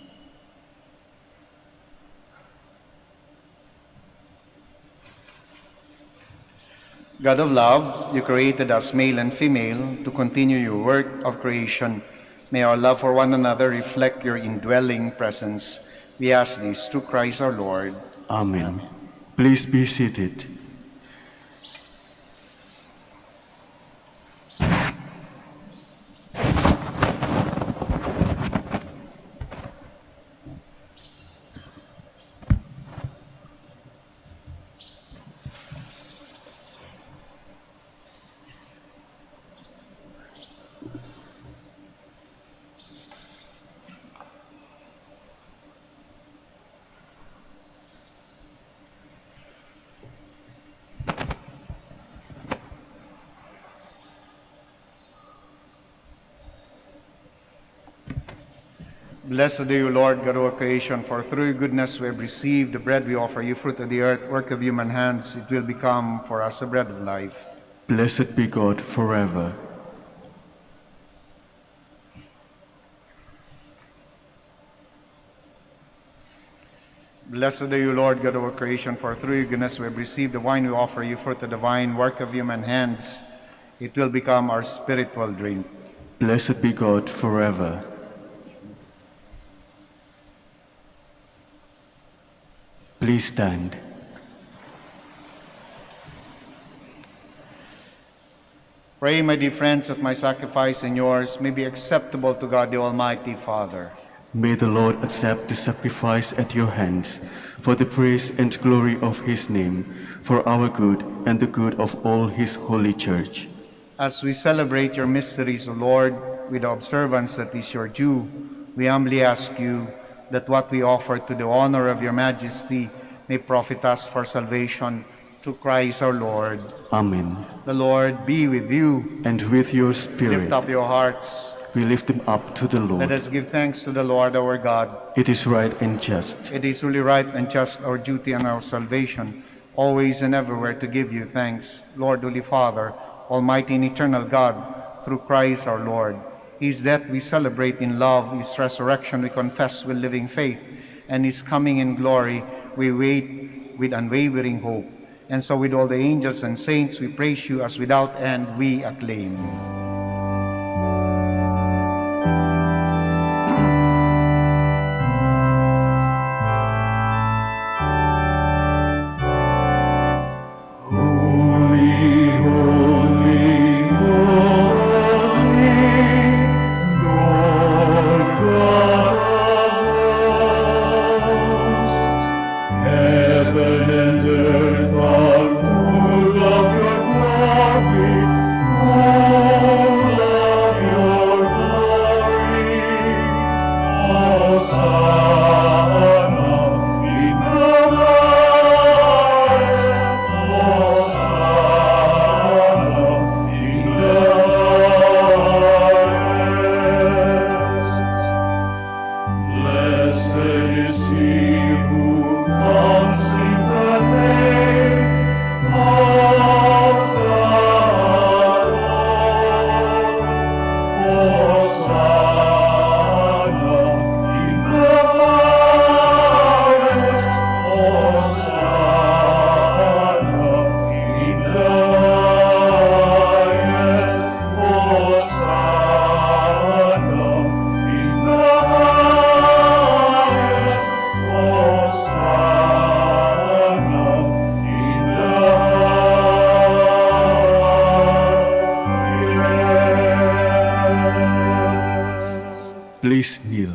God of love, you created us male and female to continue your work of creation. May our love for one another reflect your indwelling presence. We ask this through Christ our Lord. Amen. Please be seated. Blessed are you, Lord, God of creation, for through your goodness we have received the bread we offer you, fruit of the earth, work of human hands. It will become for us a bread of life. Blessed be God forever. Blessed are you, Lord, God of our creation, for through your goodness we have received the wine we offer you, fruit of the vine, work of human hands. It will become our spiritual drink. Blessed be God forever. Please stand. Pray, my dear friends, that my sacrifice and yours may be acceptable to God the Almighty Father. May the Lord accept the sacrifice at your hands for the praise and glory of his name, for our good and the good of all his holy church. As we celebrate your mysteries, O Lord, with the observance that is your due, we humbly ask you that what we offer to the honor of your majesty may profit us for salvation through Christ our Lord. Amen. The Lord be with you. And with your spirit, Lift up your hearts. we lift them up to the Lord. Let us give thanks to the Lord our God. It is right and just. It is really right and just, our duty and our salvation, always and everywhere to give you thanks, Lord, Holy Father, Almighty and eternal God, through Christ our Lord. His death we celebrate in love, his resurrection we confess with living faith, and his coming in glory we wait with unwavering hope. And so with all the angels and saints we praise you as without end we acclaim. Please kneel.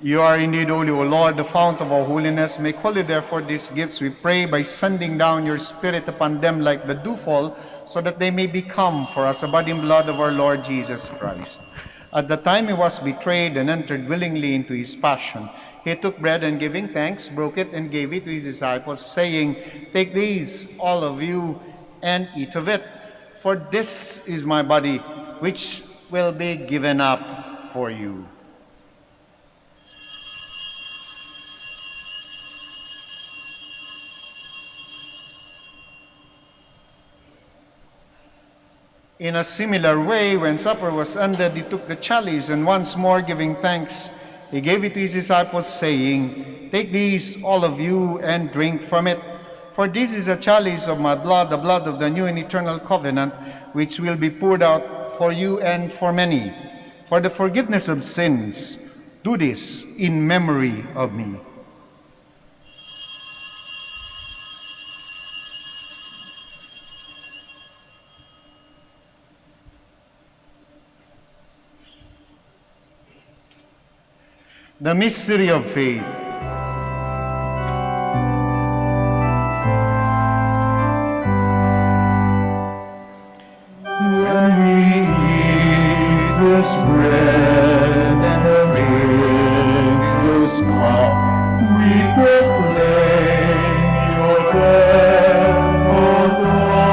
You are indeed holy, O Lord, the fount of all holiness. Make holy, therefore, these gifts, we pray, by sending down your Spirit upon them like the dewfall, so that they may become for us the body and blood of our Lord Jesus Christ. At the time he was betrayed and entered willingly into his passion, he took bread and giving thanks, broke it and gave it to his disciples, saying, "Take these, all of you, and eat of it. For this is my body, which will be given up for you." In a similar way, when supper was ended, he took the chalice, and once more giving thanks, he gave it to his disciples, saying, "Take these, all of you, and drink from it. For this is a chalice of my blood, the blood of the new and eternal covenant, which will be poured out for you and for many. For the forgiveness of sins, do this in memory of me." The mystery of faith. When we eat this bread and drink this cup, we proclaim your death, O Lord,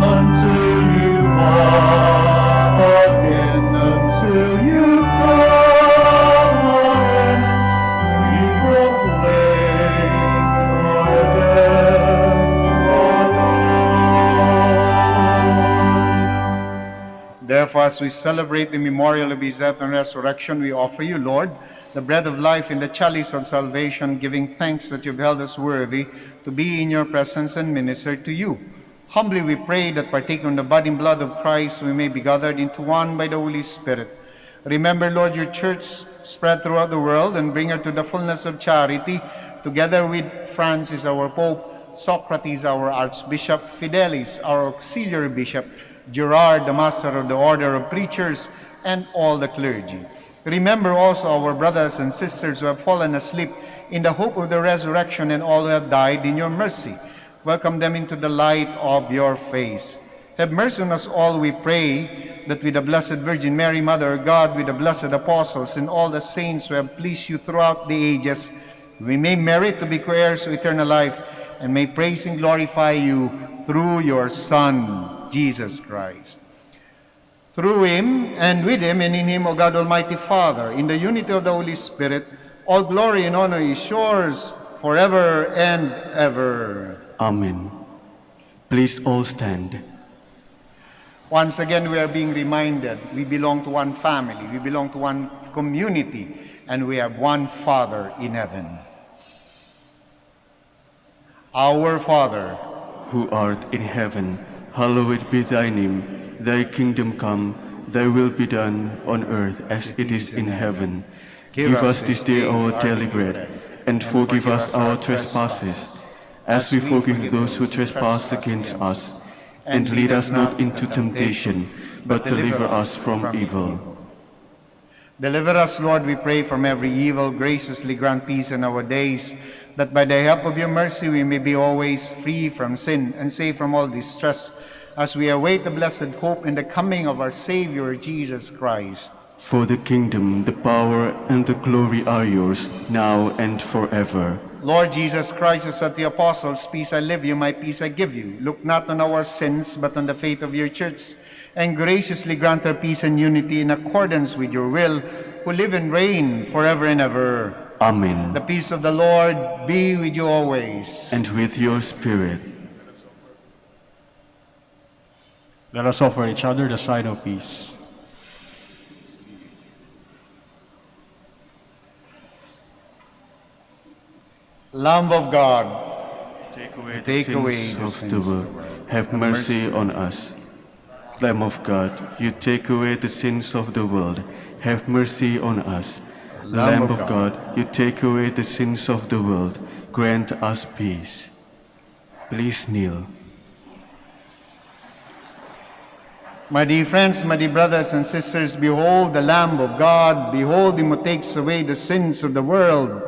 until you come again, until you come. Therefore, as we celebrate the memorial of his death and resurrection, we offer you, Lord, the bread of life and the chalice of salvation, giving thanks that you've held us worthy to be in your presence and minister to you. Humbly we pray that, partaking of the body and blood of Christ, we may be gathered into one by the Holy Spirit. Remember, Lord, your church spread throughout the world, and bring her to the fullness of charity, together with Francis, our Pope, Socrates, our Archbishop, Fidelis, our Auxiliary Bishop, Gerard, the Master of the Order of Preachers, and all the clergy. Remember also our brothers and sisters who have fallen asleep in the hope of the resurrection, and all who have died in your mercy. Welcome them into the light of your face. Have mercy on us all, we pray, that with the Blessed Virgin Mary, Mother of God, with the blessed apostles, and all the saints who have pleased you throughout the ages, we may merit to be co-heirs of eternal life, and may praise and glorify you through your Son, Jesus Christ. Through him, and with him, and in him, O God, Almighty Father, in the unity of the Holy Spirit, all glory and honor is yours forever and ever. Amen. Please all stand. Once again, we are being reminded we belong to one family, we belong to one community, and we have one Father in heaven. Our Father, who art in heaven, hallowed be thy name. Thy kingdom come, thy will be done on earth as it is in heaven. Give us this day our daily bread, and forgive us our trespasses, as we forgive those who trespass against us. And lead us not into temptation, but deliver us from evil. Deliver us, Lord, we pray, from every evil. Graciously grant peace in our days, that by the help of your mercy we may be always free from sin and safe from all distress, as we await the blessed hope in the coming of our Savior, Jesus Christ. For the kingdom, the power, and the glory are yours, now and forever. Lord Jesus Christ, who said to the apostles, "Peace I leave you, my peace I give you," look not on our sins, but on the faith of your church, and graciously grant her peace and unity in accordance with your will, who live and reign forever and ever. Amen. The peace of the Lord be with you always. And with your spirit. Let us offer each other the sign of peace. Lamb of God, Take away the sins of the world. Have mercy on us. Lamb of God, you take away the sins of the world. Have mercy on us. Lamb of God, you take away the sins of the world. Grant us peace. Please kneel. My dear friends, my dear brothers and sisters, behold the Lamb of God. Behold him who takes away the sins of the world.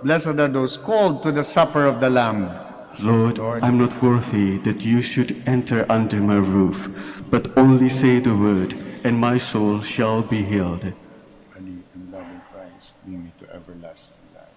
Blessed are those called to the supper of the Lamb. Lord, I'm not worthy that you should enter under my roof, but only say the word, and my soul shall be healed. Believe in loving Christ, lead me to everlasting life.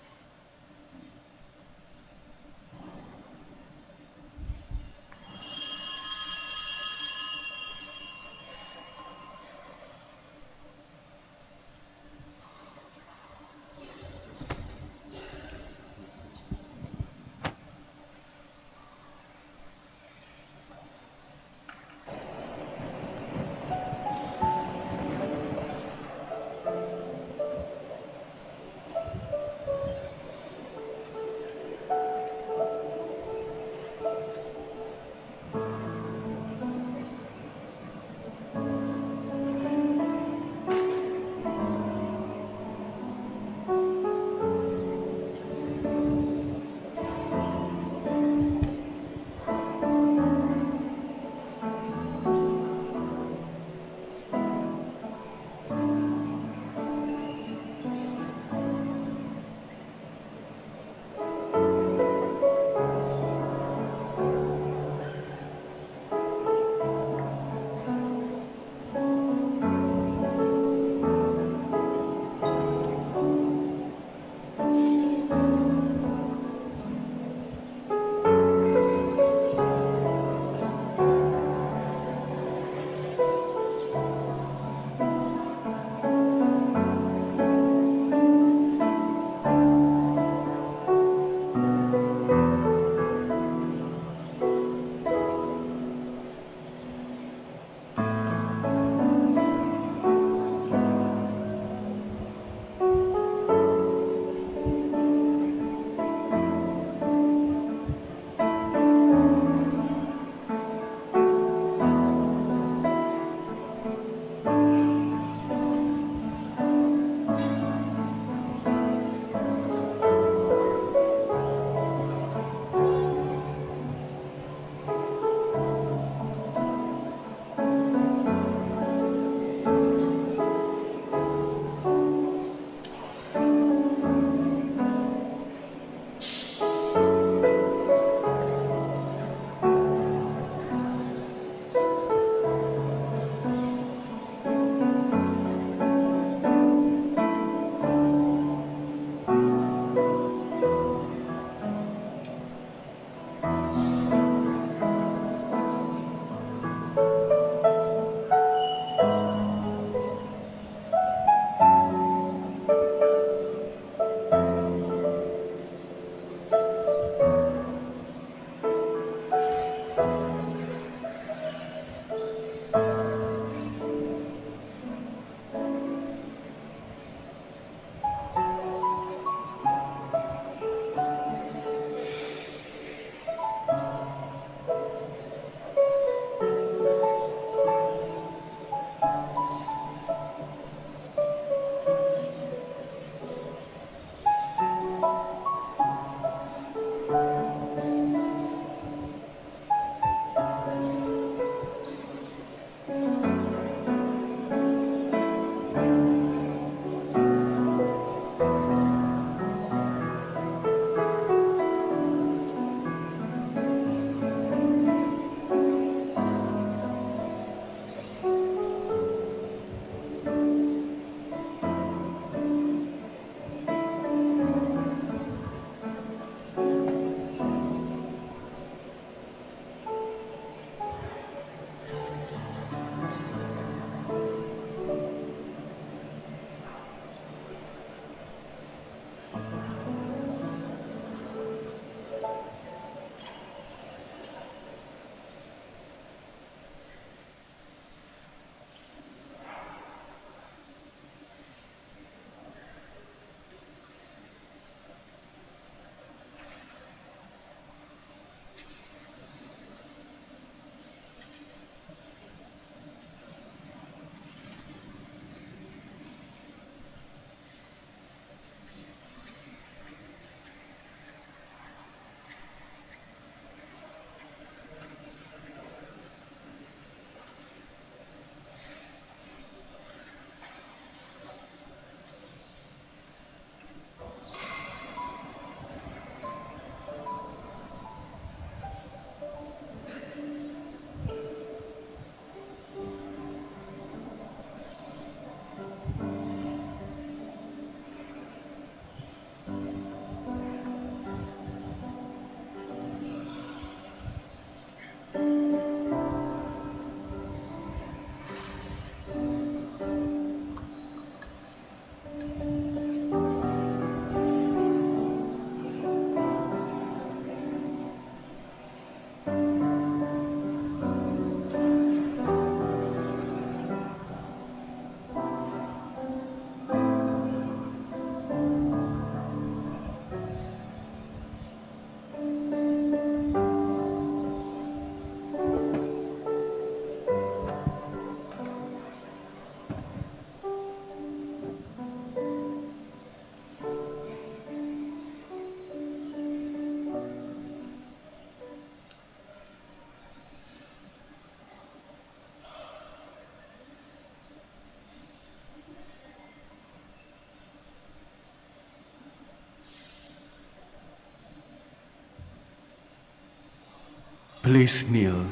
Please kneel.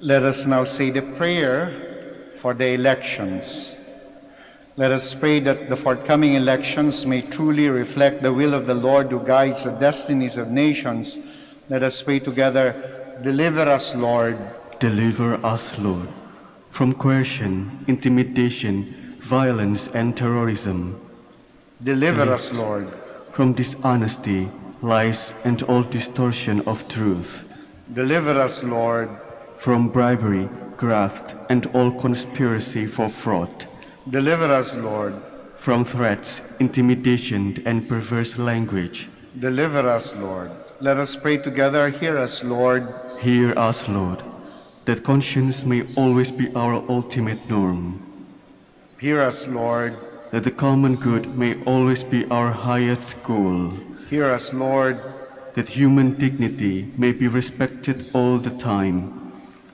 Let us now say the prayer for the elections. Let us pray that the forthcoming elections may truly reflect the will of the Lord who guides the destinies of nations. Let us pray together, deliver us, Lord. Deliver us, Lord, from coercion, intimidation, violence, and terrorism. Deliver us, Lord. From dishonesty, lies, and all distortion of truth. Deliver us, Lord. From bribery, graft, and all conspiracy for fraud. Deliver us, Lord. From threats, intimidation, and perverse language. Deliver us, Lord. Let us pray together, hear us, Lord. Hear us, Lord, that conscience may always be our ultimate norm. Hear us, Lord. That the common good may always be our highest goal. Hear us, Lord. That human dignity may be respected all the time.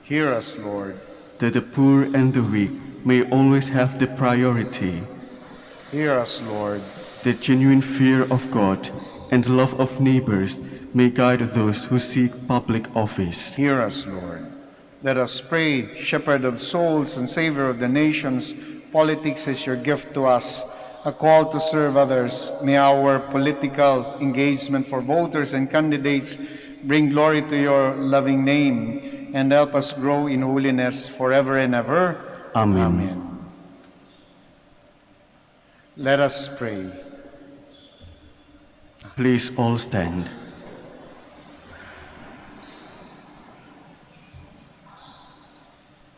Hear us, Lord. That the poor and the weak may always have the priority. Hear us, Lord. That genuine fear of God and love of neighbors may guide those who seek public office. Hear us, Lord. Let us pray, Shepherd of souls and Savior of the nations, politics is your gift to us, a call to serve others. May our political engagement for voters and candidates bring glory to your loving name and help us grow in holiness forever and ever. Amen. Amen. Let us pray. Please all stand.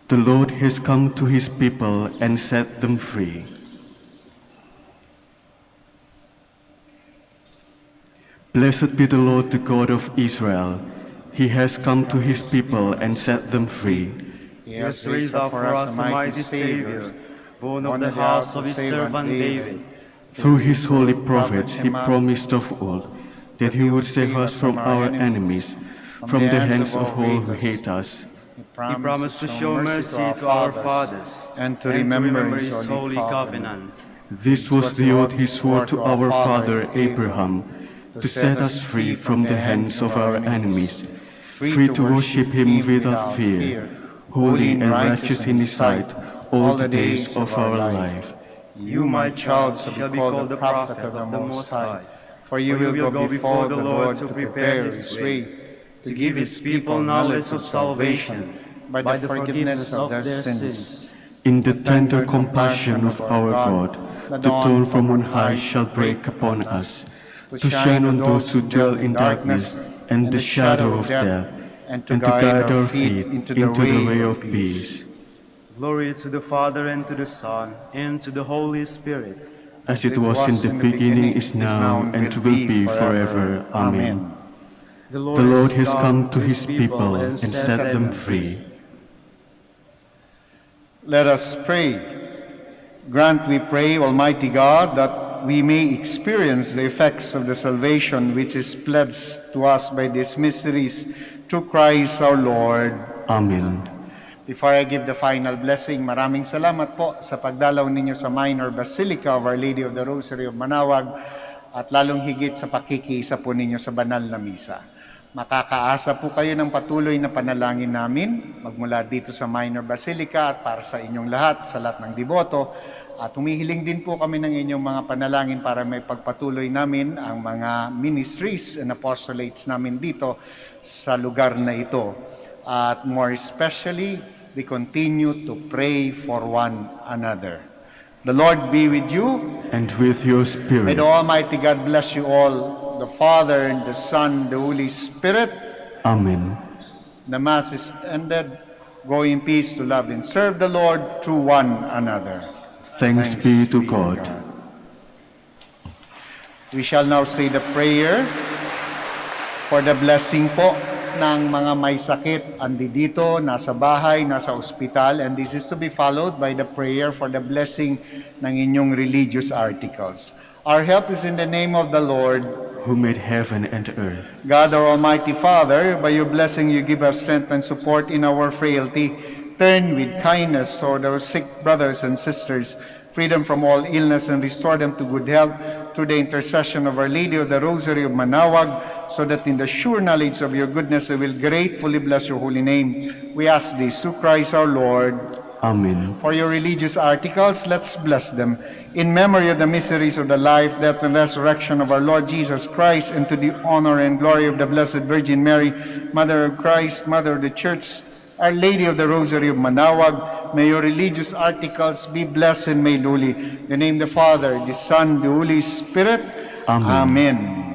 The Lord has come to his people and set them free. Blessed be the Lord, the God of Israel. He has come to his people and set them free. He has raised up for us a mighty Savior, born of the house of his servant David. Through his holy prophets he promised of old that he would save us from our enemies, from the hands of all who hate us. He promised to show mercy to our fathers and to remember his holy covenant. This was the oath he swore to our father Abraham, to set us free from the hands of our enemies, free to worship him without fear, holy and righteous in his sight all the days of our life. You, my child, shall be called the prophet of the Most High, for you will go before the Lord to prepare his way, to give his people knowledge of salvation by the forgiveness of their sins. In the tender compassion of our God, the dawn from on high shall break upon us, to shine on those who dwell in darkness and the shadow of death, and to guide our feet into the way of peace. Glory to the Father, and to the Son, and to the Holy Spirit. As it was in the beginning, is now, and will be forever. Amen. The Lord has come to his people and set them free. Let us pray. Grant, we pray, Almighty God, that we may experience the effects of the salvation which is pledged to us by these mysteries, through Christ our Lord. Amen. Before I give the final blessing, maraming salamat po sa pagdalaw ninyo sa Minor Basilica of Our Lady of the Rosary of Manaoag at lalong higit sa pakikiisa po ninyo sa banal na misa. Makakaasa po kayo ng patuloy na panalangin namin magmula dito sa Minor Basilica at para sa inyong lahat, sa lahat ng deboto. At humihiling din po kami ng inyong mga panalangin para may pagpatuloy namin ang mga ministries and apostolates namin dito sa lugar na ito. At more especially, we continue to pray for one another. The Lord be with you. And with your May spirit. the Almighty God bless you all, the Father, and the Son, the Holy Spirit. Amen. The Mass is ended. Go in peace to love and serve the Lord through one another. Thanks be to God. We shall now say the prayer for the blessing po ng mga may sakit, andi dito, nasa bahay, nasa ospital, and this is to be followed by the prayer for the blessing ng inyong religious articles. Our help is in the name of the Lord, Who made heaven and earth. God our Almighty Father. By your blessing you give us strength and support in our frailty. Turn with kindness toward our sick brothers and sisters, freedom from all illness, and restore them to good health through the intercession of Our Lady of the Rosary of Manaoag, so that in the sure knowledge of your goodness they will gratefully bless your holy name. We ask this through Christ our Lord. Amen. For your religious articles, let's bless them. In memory of the miseries of the life, death, and resurrection of our Lord Jesus Christ, and to the honor and glory of the Blessed Virgin Mary, Mother of Christ, Mother of the Church, Our Lady of the Rosary of Manaoag, may your religious articles be blessed and made holy. In the name of the Father, the Son, the Holy Spirit. Amen. Amen.